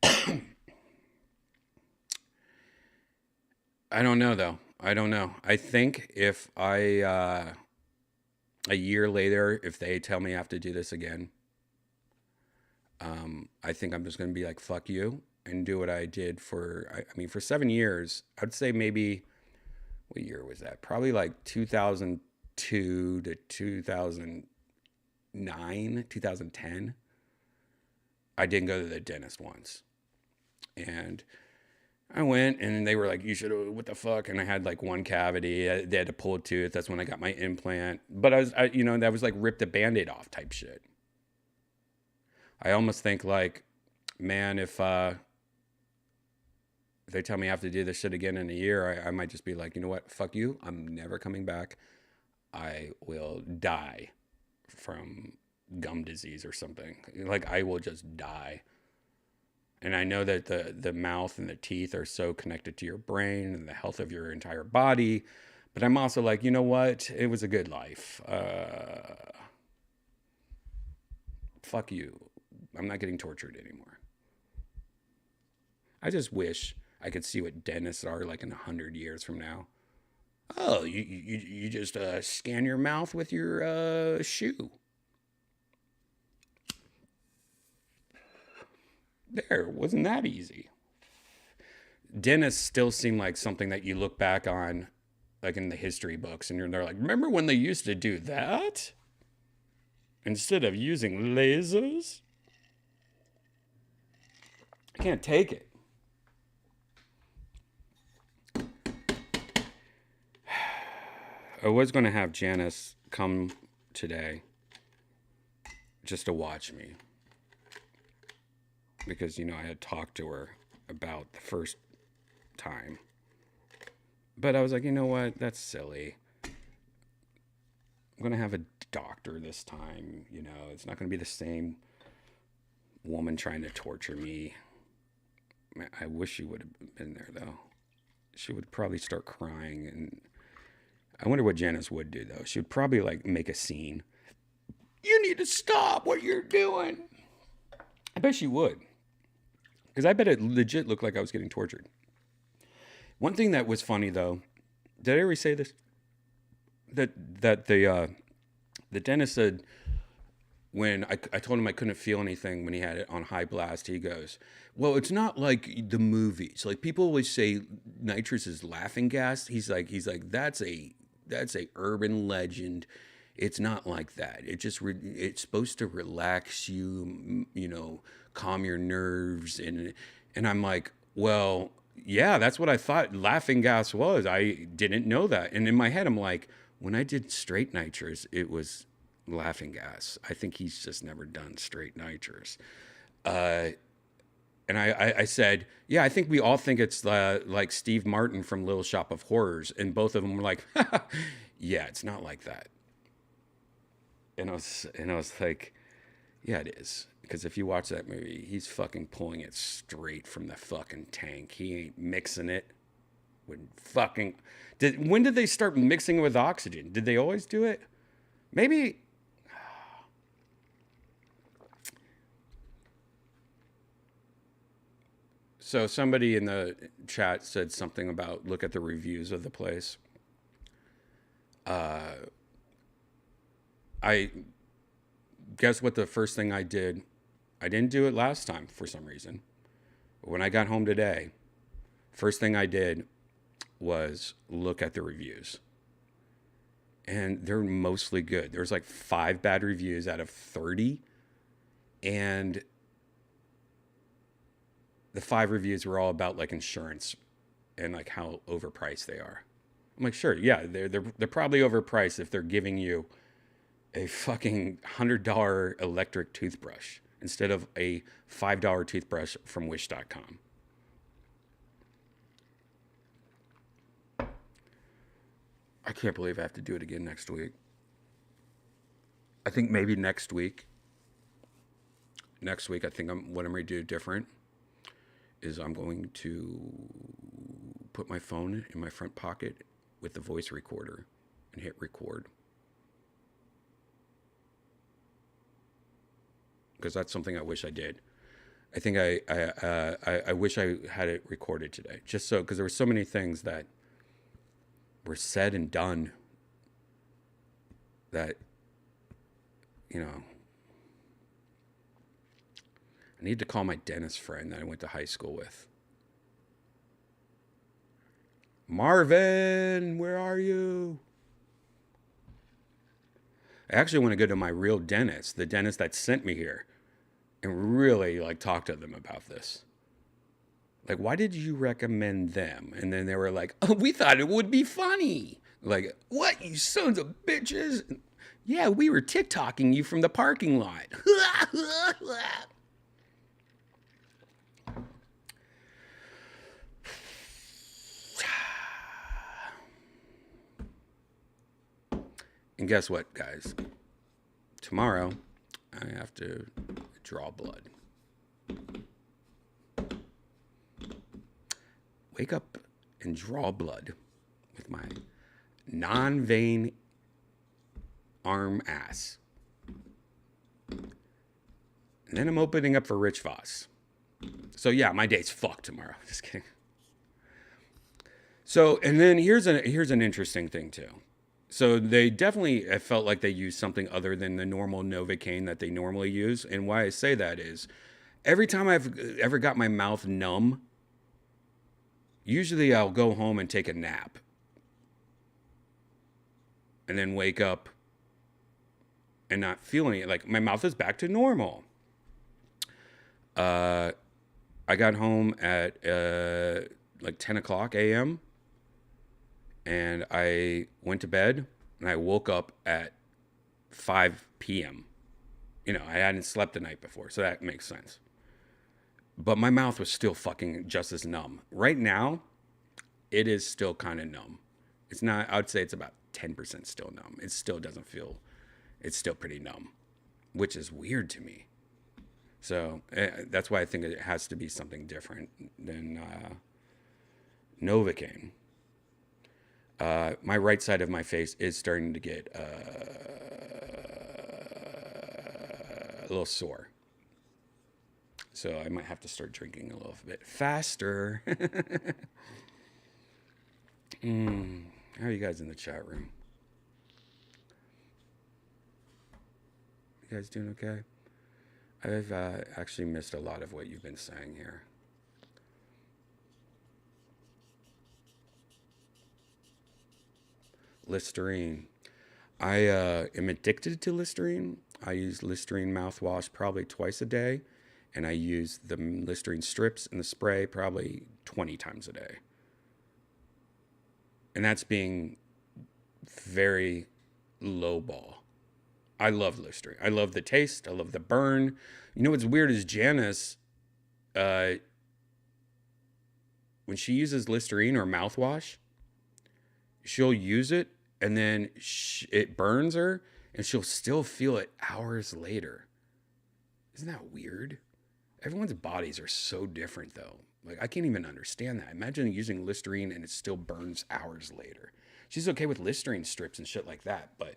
I don't know, though. I don't know. I think if a year later, if they tell me I have to do this again, I think I'm just going to be like, fuck you, and do what I did for 7 years. I'd say maybe, what year was that? Probably like 2002 to 2009, 2010. I didn't go to the dentist once. And I went and they were like, you should have, what the fuck? And I had like one cavity. They had to pull a tooth. That's when I got my implant. But that was like rip the Band-Aid off type shit. I almost think like, man, if they tell me I have to do this shit again in a year, I might just be like, you know what? Fuck you. I'm never coming back. I will die from gum disease or something. Like, I will just die. And I know that the mouth and the teeth are so connected to your brain and the health of your entire body. But I'm also like, you know what? It was a good life. Fuck you. I'm not getting tortured anymore. I just wish I could see what dentists are like in 100 years from now. Oh, you just scan your mouth with your shoe. There, wasn't that easy? Dentists still seem like something that you look back on, like in the history books, and they're like, remember when they used to do that? Instead of using lasers? I can't take it. I was going to have Janice come today just to watch me. Because, I had talked to her about the first time. But I was like, you know what? That's silly. I'm going to have a doctor this time. It's not going to be the same woman trying to torture me. Man, I wish she would have been there, though. She would probably start crying. And I wonder what Janice would do, though. She would probably, make a scene. You need to stop what you're doing. I bet she would. Because I bet it legit looked like I was getting tortured. One thing that was funny, though, did I ever say this? That the dentist said when I told him I couldn't feel anything when he had it on high blast, he goes, well, it's not like the movies. Like, people always say nitrous is laughing gas. He's like, that's a urban legend. It's not like that. It's supposed to relax you, calm your nerves. And I'm like, well, yeah, that's what I thought laughing gas was. I didn't know that. And in my head, I'm like, When I did straight nitrous, it was laughing gas. I think he's just never done straight nitrous. Uh, and I said, yeah, I think we all think it's like Steve Martin from Little Shop of Horrors. And both of them were like, yeah, it's not like that. And I was like, yeah, it is. Because if you watch that movie, he's fucking pulling it straight from the fucking tank. He ain't mixing it with fucking. When did they start mixing it with oxygen? Did they always do it? Maybe. So somebody in the chat said something about look at the reviews of the place. I guess what the first thing I did. I didn't do it last time for some reason. But when I got home today, first thing I did was look at the reviews. And they're mostly good. There's like 5 bad reviews out of 30. And the 5 reviews were all about like insurance and like how overpriced they are. I'm like, sure, yeah, they're probably overpriced if they're giving you a fucking $100 electric toothbrush instead of a $5 toothbrush from Wish.com. I can't believe I have to do it again next week. I think maybe next week. Next week, I think what I'm going to do different is I'm going to put my phone in my front pocket with the voice recorder and hit record. Because that's something I wish I did. I think I wish I had it recorded today. Just so, because there were so many things that were said and done that, you know, I need to call my dentist friend that I went to high school with. Marvin, where are you? I actually want to go to my real dentist, the dentist that sent me here, and really like talk to them about this. Like, why did you recommend them? And then they were like, oh, we thought it would be funny. Like, what, you sons of bitches? Yeah, we were TikToking you from the parking lot. And guess what, guys? Tomorrow, I have to draw blood. Wake up and draw blood with my non-vein arm ass. And then I'm opening up for Rich Voss. So yeah, my day's fucked tomorrow. Just kidding. So, and then here's an interesting thing too. So they definitely, I felt like they used something other than the normal Novocaine that they normally use. And why I say that is, every time I've ever got my mouth numb, usually I'll go home and take a nap. And then wake up and not feeling it. Like, my mouth is back to normal. I got home at like 10 o'clock a.m. and I went to bed and I woke up at 5 p.m. You know, I hadn't slept the night before, so that makes sense. But my mouth was still fucking just as numb. Right now, it is still kind of numb. It's not, I would say it's about 10% still numb. It still doesn't feel, it's still pretty numb, which is weird to me. So that's why I think it has to be something different than Novocaine. My right side of my face is starting to get a little sore. So I might have to start drinking a little bit faster. How are you guys in the chat room? You guys doing okay? I've actually missed a lot of what you've been saying here. Listerine. I am addicted to Listerine. I use Listerine mouthwash probably twice a day, and I use the Listerine strips and the spray probably 20 times a day. And that's being very low ball. I love Listerine. I love the taste. I love the burn. You know what's weird is Janice, when she uses Listerine or mouthwash, she'll use it and then it burns her and she'll still feel it hours later. Isn't that weird? Everyone's bodies are so different though. Like, I can't even understand that. Imagine using Listerine and it still burns hours later. She's okay with Listerine strips and shit like that, but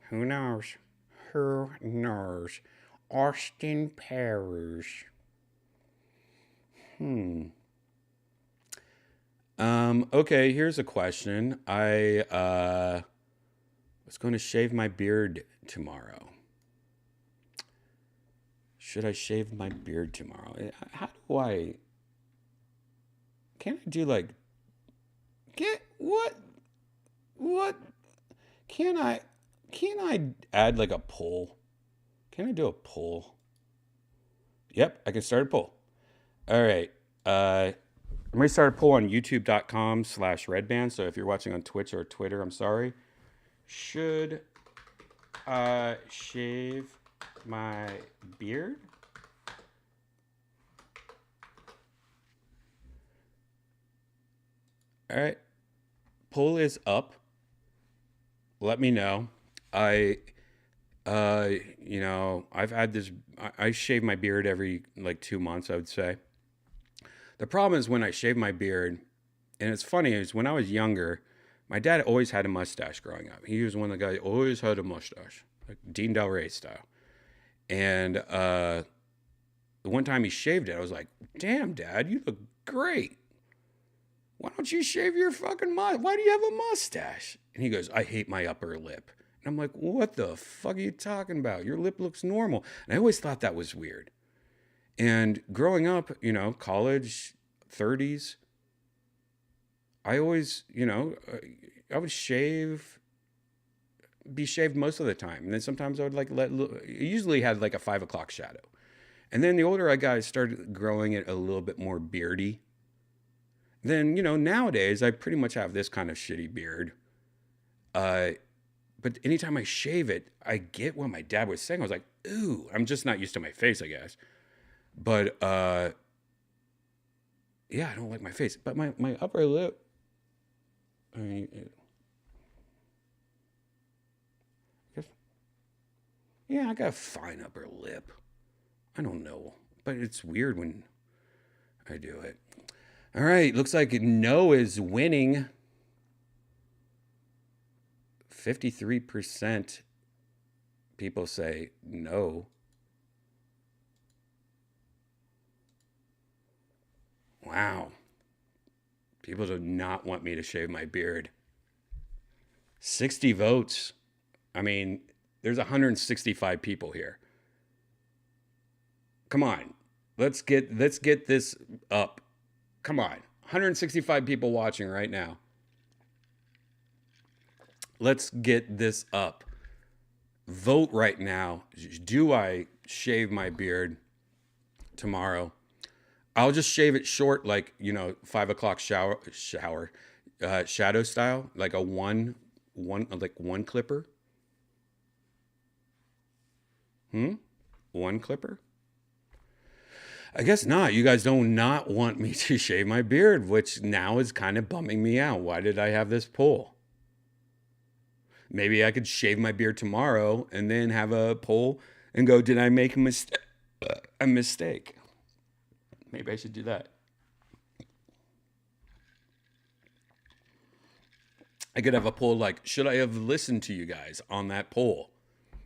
who knows? Who knows? Austin Powers. Okay, here's a question. I was going to shave my beard tomorrow. Should I shave my beard tomorrow? How do I... Can I do like... Get... What? What? Can I add like a poll? Can I do a poll? Yep, I can start a poll. All right. I'm going to start a poll on youtube.com/Redban. So if you're watching on Twitch or Twitter, I'm sorry. Should I shave my beard? All right. Poll is up. Let me know. I've had this, I shave my beard every like 2 months, I would say. The problem is when I shave my beard, and it's funny, is when I was younger, my dad always had a mustache growing up. He was one of the guys who always had a mustache, like Dean Del Rey style. And the one time he shaved it, I was like, damn, Dad, you look great. Why don't you shave your fucking mustache? Why do you have a mustache? And he goes, I hate my upper lip. And I'm like, what the fuck are you talking about? Your lip looks normal. And I always thought that was weird. And growing up, college, 30s, I always, I would be shaved most of the time. And then sometimes I would usually had like a 5 o'clock shadow. And then the older I got, I started growing it a little bit more beardy. Then, nowadays I pretty much have this kind of shitty beard. But anytime I shave it, I get what my dad was saying. I was like, ooh, I'm just not used to my face, I guess. But, yeah, I don't like my face. But my upper lip, I mean, I got a fine upper lip. I don't know. But it's weird when I do it. All right, looks like no is winning. 53% people say no. Wow. People do not want me to shave my beard. 60 votes. I mean, there's 165 people here. Come on. Let's get this up. Come on. 165 people watching right now. Let's get this up. Vote right now. Do I shave my beard tomorrow? I'll just shave it short, like, 5 o'clock shadow style, like a one clipper. One clipper? I guess not. You guys do not want me to shave my beard, which now is kind of bumming me out. Why did I have this poll? Maybe I could shave my beard tomorrow and then have a poll and go, did I make a mistake? Maybe I should do that. I could have a poll like, should I have listened to you guys on that poll?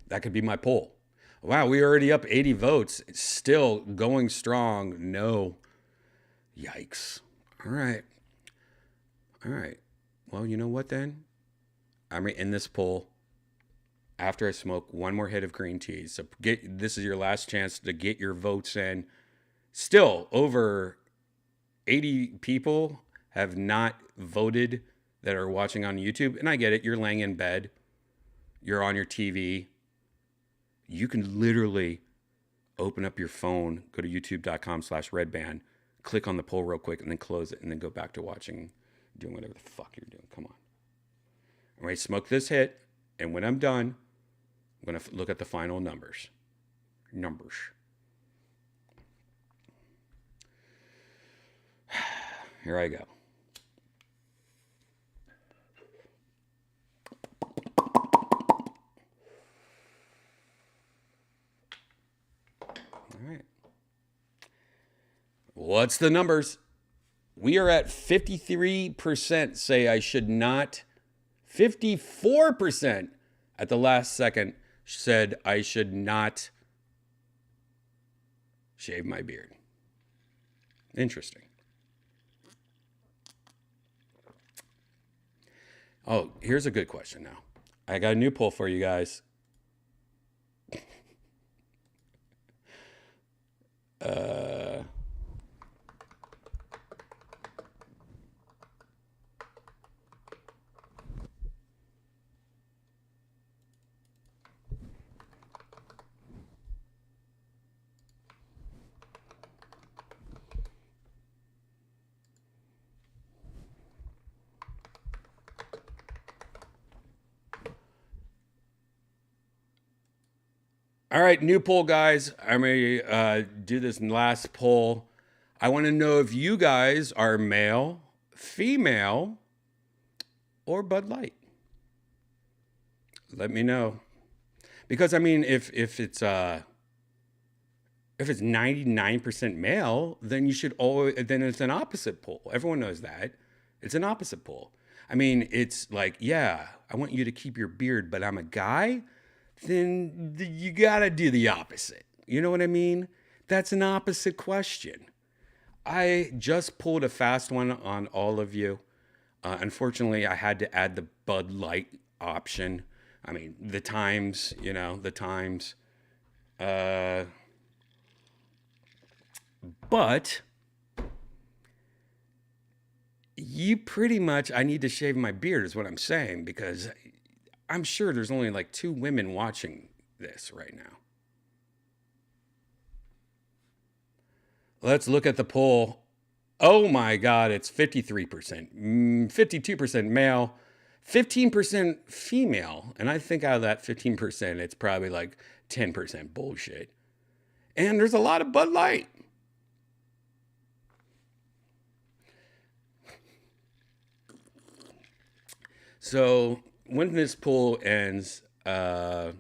That could be my poll. Wow, we're already up 80 votes. It's still going strong. No. Yikes. All right. Well, you know what then? I'm in this poll after I smoke one more hit of green tea. So this is your last chance to get your votes in. Still, over 80 people have not voted that are watching on YouTube. And I get it. You're laying in bed. You're on your TV. You can literally open up your phone, go to youtube.com/redban, click on the poll real quick, and then close it, and then go back to watching, doing whatever the fuck you're doing. Come on. All right, smoke this hit, and when I'm done, I'm going to look at the final numbers. Here I go. All right. What's the numbers? We are at 53% say I should not. 54% at the last second said I should not shave my beard. Interesting. Oh, here's a good question now. I got a new poll for you guys. All right, new poll, guys. I'm going to do this last poll. I want to know if you guys are male, female, or Bud Light. Let me know. Because I mean, if it's 99% male, then it's an opposite poll. Everyone knows that. It's an opposite poll. I mean, it's like, yeah, I want you to keep your beard, but I'm a guy. Then you got to do the opposite. You know what I mean? That's an opposite question. I just pulled a fast one on all of you. Unfortunately, I had to add the Bud Light option. I mean, the times. But you pretty much, I need to shave my beard is what I'm saying, because I'm sure there's only like 2 women watching this right now. Let's look at the poll. Oh my God, it's 53%, 52% male, 15% female. And I think out of that 15%, it's probably like 10% bullshit. And there's a lot of Bud Light. So when this poll ends, we're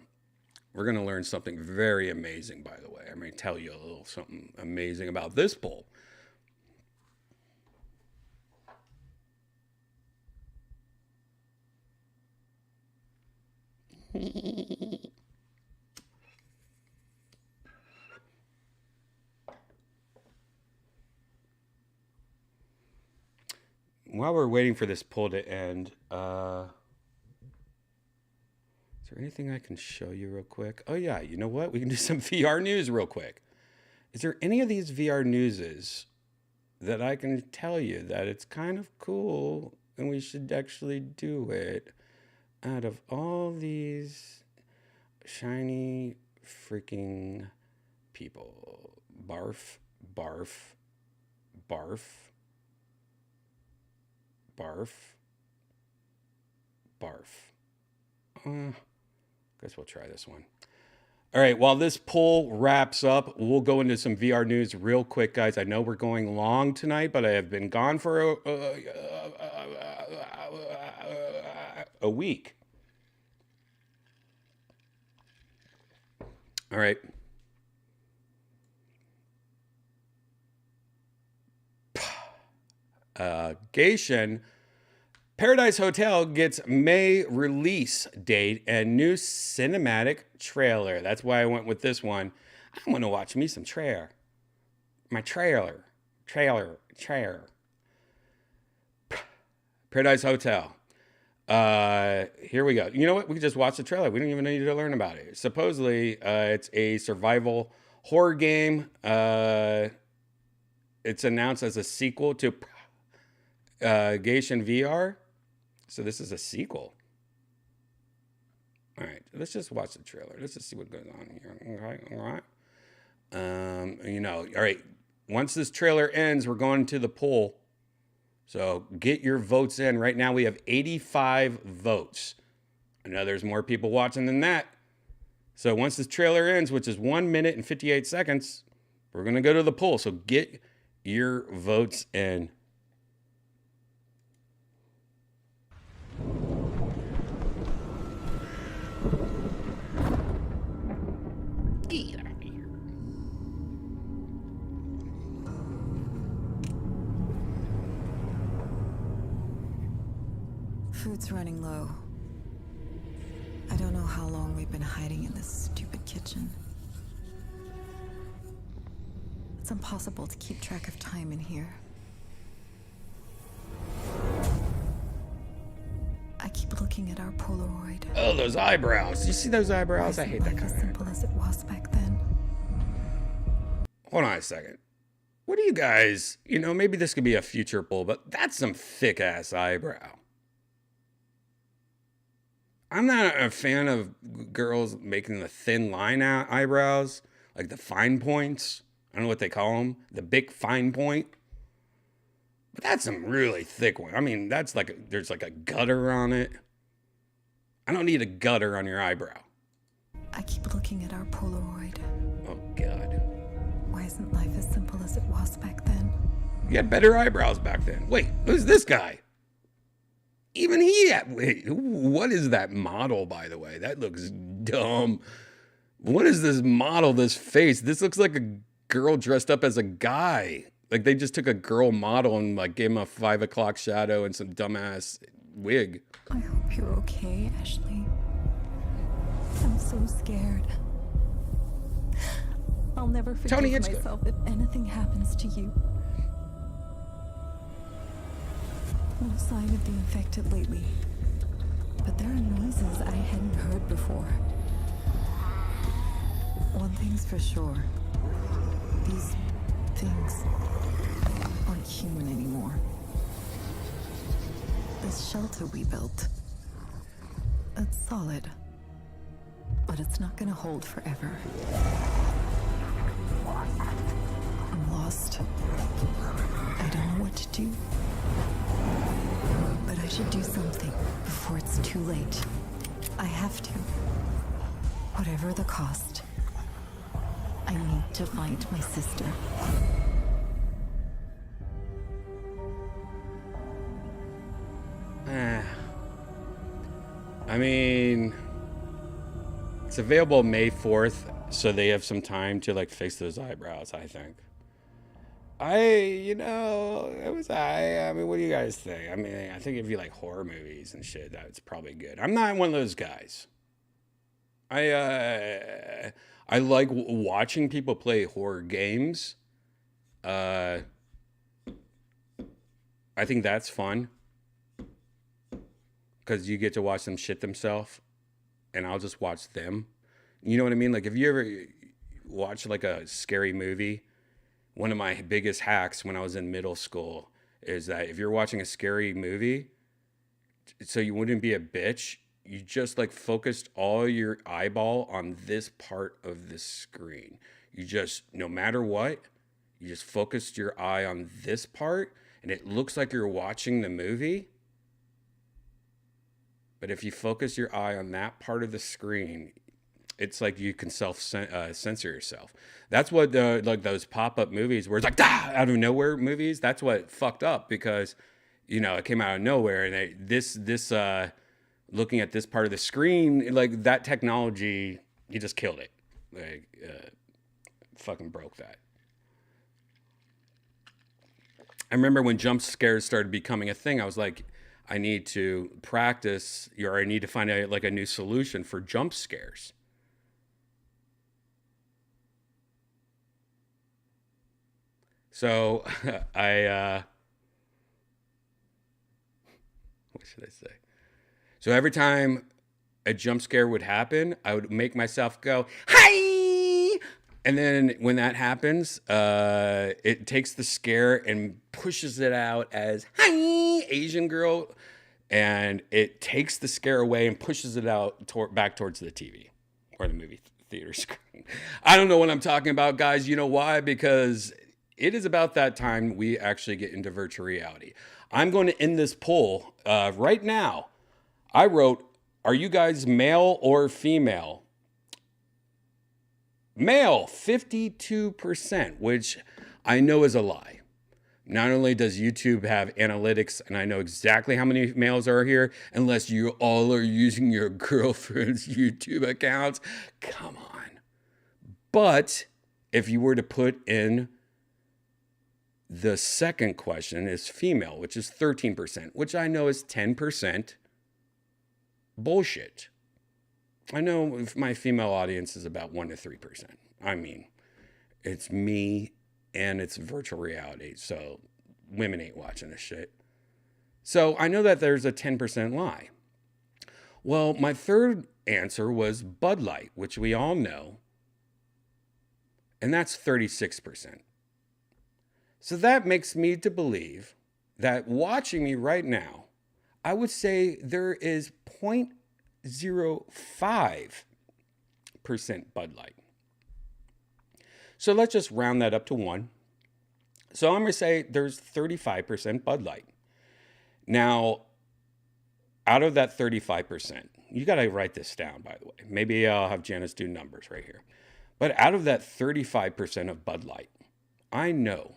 going to learn something very amazing, by the way. I'm going to tell you a little something amazing about this poll. While we're waiting for this poll to end, is there anything I can show you real quick? Oh yeah, you know what? We can do some VR news real quick. Is there any of these VR newses that I can tell you that it's kind of cool and we should actually do it out of all these shiny freaking people? Barf, barf, barf. Barf. Guess we'll try this one. All right, while this poll wraps up, we'll go into some VR news real quick, guys. I know we're going long tonight, but I have been gone for a week. All right. Gation, Paradise Hotel gets May release date and new cinematic trailer. That's why I went with this one. I'm going to watch me some trailer. My trailer. Paradise Hotel. Here we go. You know what? We can just watch the trailer. We don't even need to learn about it. Supposedly, it's a survival horror game. It's announced as a sequel to Gation VR. So this is a sequel. All right, let's just watch the trailer. Let's just see what goes on here. Okay, all right. All right. Once this trailer ends, we're going to the poll. So get your votes in. Right now we have 85 votes. I know there's more people watching than that. So once this trailer ends, which is 1 minute and 58 seconds, we're going to go to the poll. So get your votes in. Get out of here. Food's running low. I don't know how long we've been hiding in this stupid kitchen. It's impossible to keep track of time in here. I keep looking at our Polaroid. Oh, those eyebrows. You see those eyebrows? I hate that kind of. As simple as it was back then. Hold on a second. What do you guys, maybe this could be a future poll, but that's some thick ass eyebrow. I'm not a fan of girls making the thin line out eyebrows, like the fine points. I don't know what they call them, the big fine point. But that's some really thick one. I mean, that's like, there's like a gutter on it. I don't need a gutter on your eyebrow. I keep looking at our Polaroid. Oh, God. Why isn't life as simple as it was back then? You had better eyebrows back then. Wait, who's this guy? Even he had, wait, what is that model, by the way? That looks dumb. What is this model, this face? This looks like a girl dressed up as a guy. Like they just took a girl model and like gave him a 5 o'clock shadow and some dumbass wig. I hope you're okay, Ashley. I'm so scared. I'll never forgive myself if anything happens to you. No sign of the infected lately, but there are noises I hadn't heard before. One thing's for sure. These things aren't human anymore. This shelter we built, it's solid, but it's not gonna hold forever. I'm lost. I don't know what to do. But I should do something before it's too late. I have to. Whatever the cost. I need to find my sister. I mean, it's available May 4th, so they have some time to like fix those eyebrows, I think. I mean, what do you guys think? I mean, I think if you like horror movies and shit, that's probably good. I'm not one of those guys. I like watching people play horror games. I think that's fun. Because you get to watch them shit themselves, and I'll just watch them. You know what I mean? Like, if you ever watch like a scary movie, one of my biggest hacks when I was in middle school is that if you're watching a scary movie, so you wouldn't be a bitch, you just like focused all your eyeball on this part of the screen. You just, no matter what, you just focused your eye on this part, and it looks like you're watching the movie. But if you focus your eye on that part of the screen, it's like you can censor yourself. That's what like those pop-up movies where it's like out of nowhere movies. That's what fucked up because, it came out of nowhere, and this looking at this part of the screen, like that technology, you just killed it. Like fucking broke that. I remember when jump scares started becoming a thing, I was like, I need to practice, or I need to find a new solution for jump scares. So what should I say? So every time a jump scare would happen, I would make myself go, hi! And then when that happens, it takes the scare and pushes it out as, hi, Asian girl. and it takes the scare away and pushes it out back towards the TV or the movie theater screen. I don't know what I'm talking about, guys. You know why? Because it is about that time we actually get into virtual reality. I'm going to end this poll right now. I wrote, are you guys male or female? Male, 52%, which I know is a lie. Not only does YouTube have analytics, and I know exactly how many males are here, unless you all are using your girlfriend's YouTube accounts. Come on. But if you were to put in the second question is female, which is 13%, which I know is 10% bullshit. I know my female audience is about 1 to 3%. I mean, it's me and it's virtual reality. So women ain't watching this shit. So I know that there's a 10% lie. Well, my third answer was Bud Light, which we all know. And that's 36%. So that makes me to believe that watching me right now, I would say there is 0.05% Bud Light. So let's just round that up to 1. So I'm going to say there's 35% Bud Light. Now, out of that 35%, you got to write this down, by the way. Maybe I'll have Janice do numbers right here. But out of that 35% of Bud Light, I know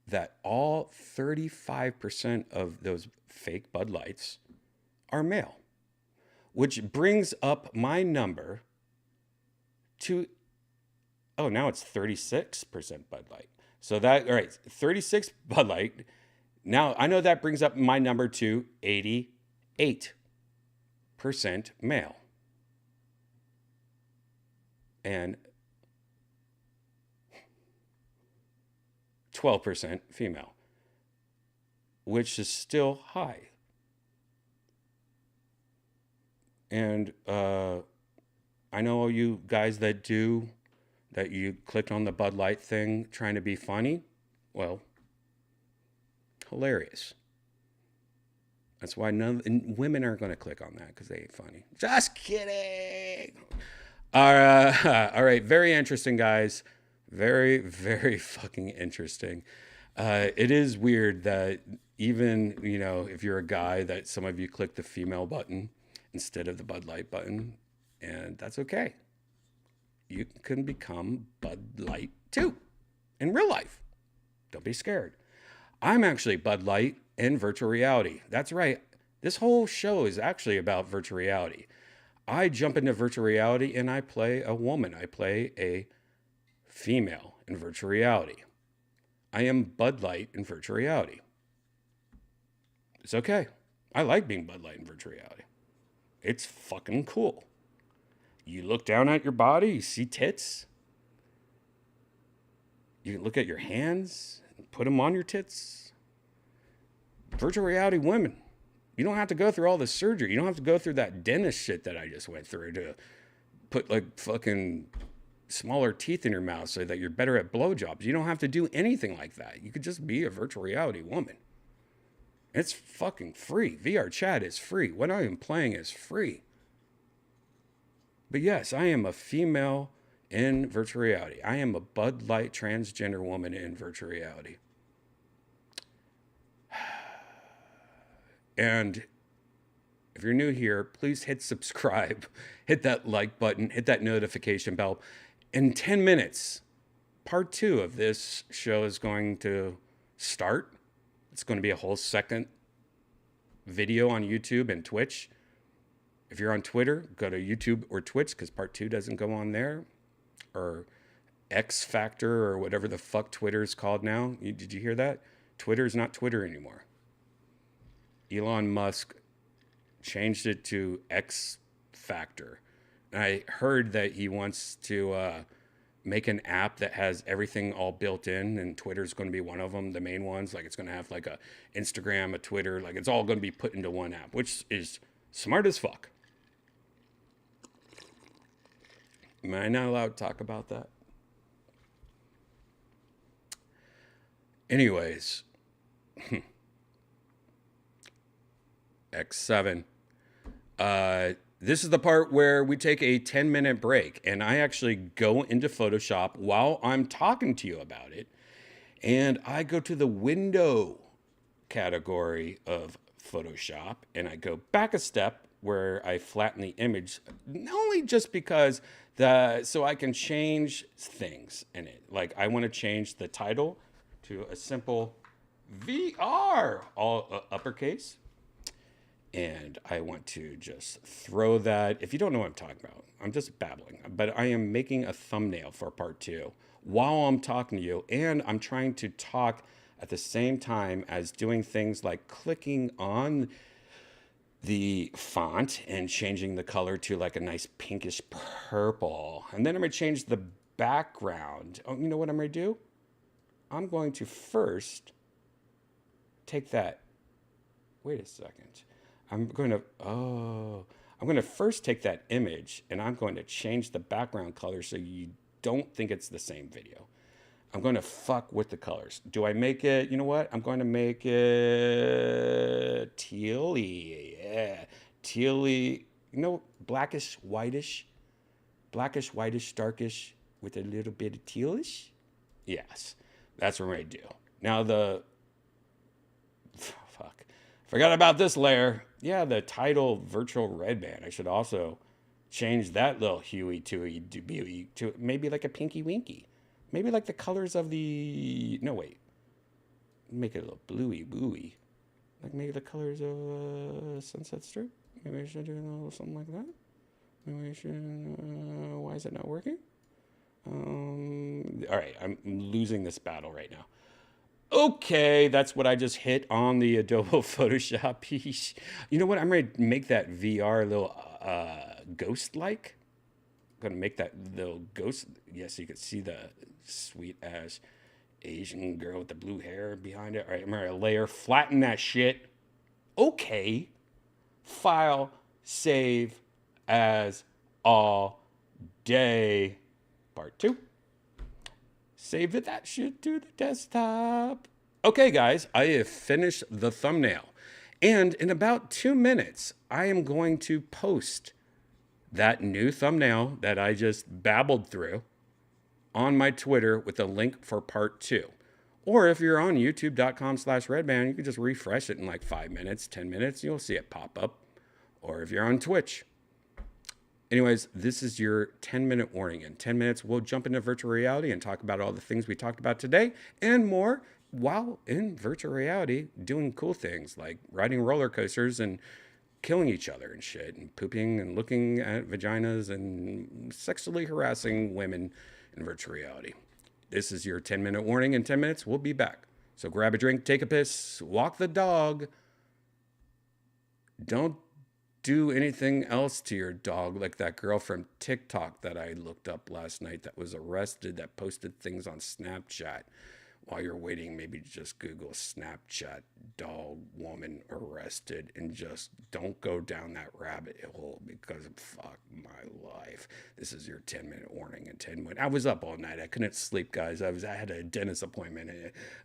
that all 35% of those fake Bud Lights are male, which brings up my number to, oh, now it's 36% Bud Light. So that, all right, 36 Bud Light. Now, I know that brings up my number to 88% male. And 12% female, which is still high. And I know all you guys that you clicked on the Bud Light thing trying to be funny. Well, hilarious. That's why women aren't going to click on that because they ain't funny. Just kidding. All right. Very interesting, guys. Very, very fucking interesting. It is weird that even, if you're a guy, that some of you click the female button instead of the Bud Light button, and that's okay. You can become Bud Light too in real life. Don't be scared. I'm actually Bud Light in virtual reality. That's right. This whole show is actually about virtual reality. I jump into virtual reality and I play a woman. I play a female in virtual reality. I am Bud Light in virtual reality. It's okay. I like being Bud Light in virtual reality. It's fucking cool. You look down at your body, you see tits. You look at your hands, put them on your tits. Virtual reality women. You don't have to go through all the surgery. You don't have to go through that dentist shit that I just went through to put like fucking smaller teeth in your mouth so that you're better at blowjobs. You don't have to do anything like that. You could just be a virtual reality woman. It's fucking free. VR chat is free. What I am playing is free. But yes, I am a female in virtual reality. I am a Bud Light transgender woman in virtual reality. And if you're new here, please hit subscribe, hit that like button, hit that notification bell. In 10 minutes, part 2 of this show is going to start. It's going to be a whole second video on YouTube and Twitch. If you're on Twitter, go to YouTube or Twitch because part 2 doesn't go on there. Or X Factor or whatever the fuck Twitter is called now. Did you hear that? Twitter is not Twitter anymore. Elon Musk changed it to X Factor. And I heard that he wants to make an app that has everything all built in, and Twitter's going to be one of them, the main ones. Like it's going to have like a Instagram, a Twitter, like it's all going to be put into one app, which is smart as fuck. Am I not allowed to talk about that? Anyways, X7. This is the part where we take a 10-minute break, and I actually go into Photoshop while I'm talking to you about it, and I go to the window category of Photoshop, and I go back a step where I flatten the image, not only just because so I can change things in it. Like I want to change the title to a simple VR, all uppercase. And I want to just throw that. If you don't know what I'm talking about, I'm just babbling, but I am making a thumbnail for part 2 while I'm talking to you. And I'm trying to talk at the same time as doing things like clicking on the font and changing the color to like a nice pinkish purple. And then I'm going to change the background. Oh, you know what I'm going to do? I'm going to first take that. Wait a second. I'm going to first take that image and I'm going to change the background color so you don't think it's the same video. I'm going to fuck with the colors. Do I make it, you know what? I'm going to make it tealy. Yeah. Tealy, you know, blackish, whitish, darkish with a little bit of tealish. Yes, that's what I'm going to do. Now fuck. Forgot about this layer. Yeah, the title virtual Redban. I should also change that little huey to maybe like a pinky winky. Maybe like the colors of the... No, wait. Make it a little bluey booey. Like maybe the colors of Sunset Strip. Maybe I should do a little something like that. Maybe I should... why is it not working? All right, I'm losing this battle right now. Okay, that's what I just hit on the Adobe Photoshop piece. You know what? I'm going to make that VR a little ghost-like. I'm going to make that little ghost. Yes, you can see the sweet-ass Asian girl with the blue hair behind it. All right, I'm going to layer, flatten that shit. Okay. File, save as all day. Part 2. Save that shit to the desktop. Okay, guys, I have finished the thumbnail. And in about 2 minutes, I am going to post that new thumbnail that I just babbled through on my Twitter with a link for part 2. Or if you're on youtube.com/Redban, you can just refresh it in like 5 minutes, 10 minutes. You'll see it pop up. Or if you're on Twitch. Anyways, this is your 10-minute warning. In 10 minutes, we'll jump into virtual reality and talk about all the things we talked about today and more while in virtual reality doing cool things like riding roller coasters and killing each other and shit and pooping and looking at vaginas and sexually harassing women in virtual reality. This is your 10-minute warning. In 10 minutes, we'll be back. So grab a drink, take a piss, walk the dog. Don't do anything else to your dog like that girl from TikTok that I looked up last night that was arrested, that posted things on Snapchat. While you're waiting, maybe just Google Snapchat dog woman arrested and just don't go down that rabbit hole because fuck my life. This is your 10-minute warning in 10 minutes. I was up all night. I couldn't sleep, guys. I had a dentist appointment.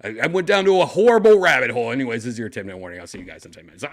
I went down to a horrible rabbit hole. Anyways, this is your 10-minute warning. I'll see you guys in 10 minutes.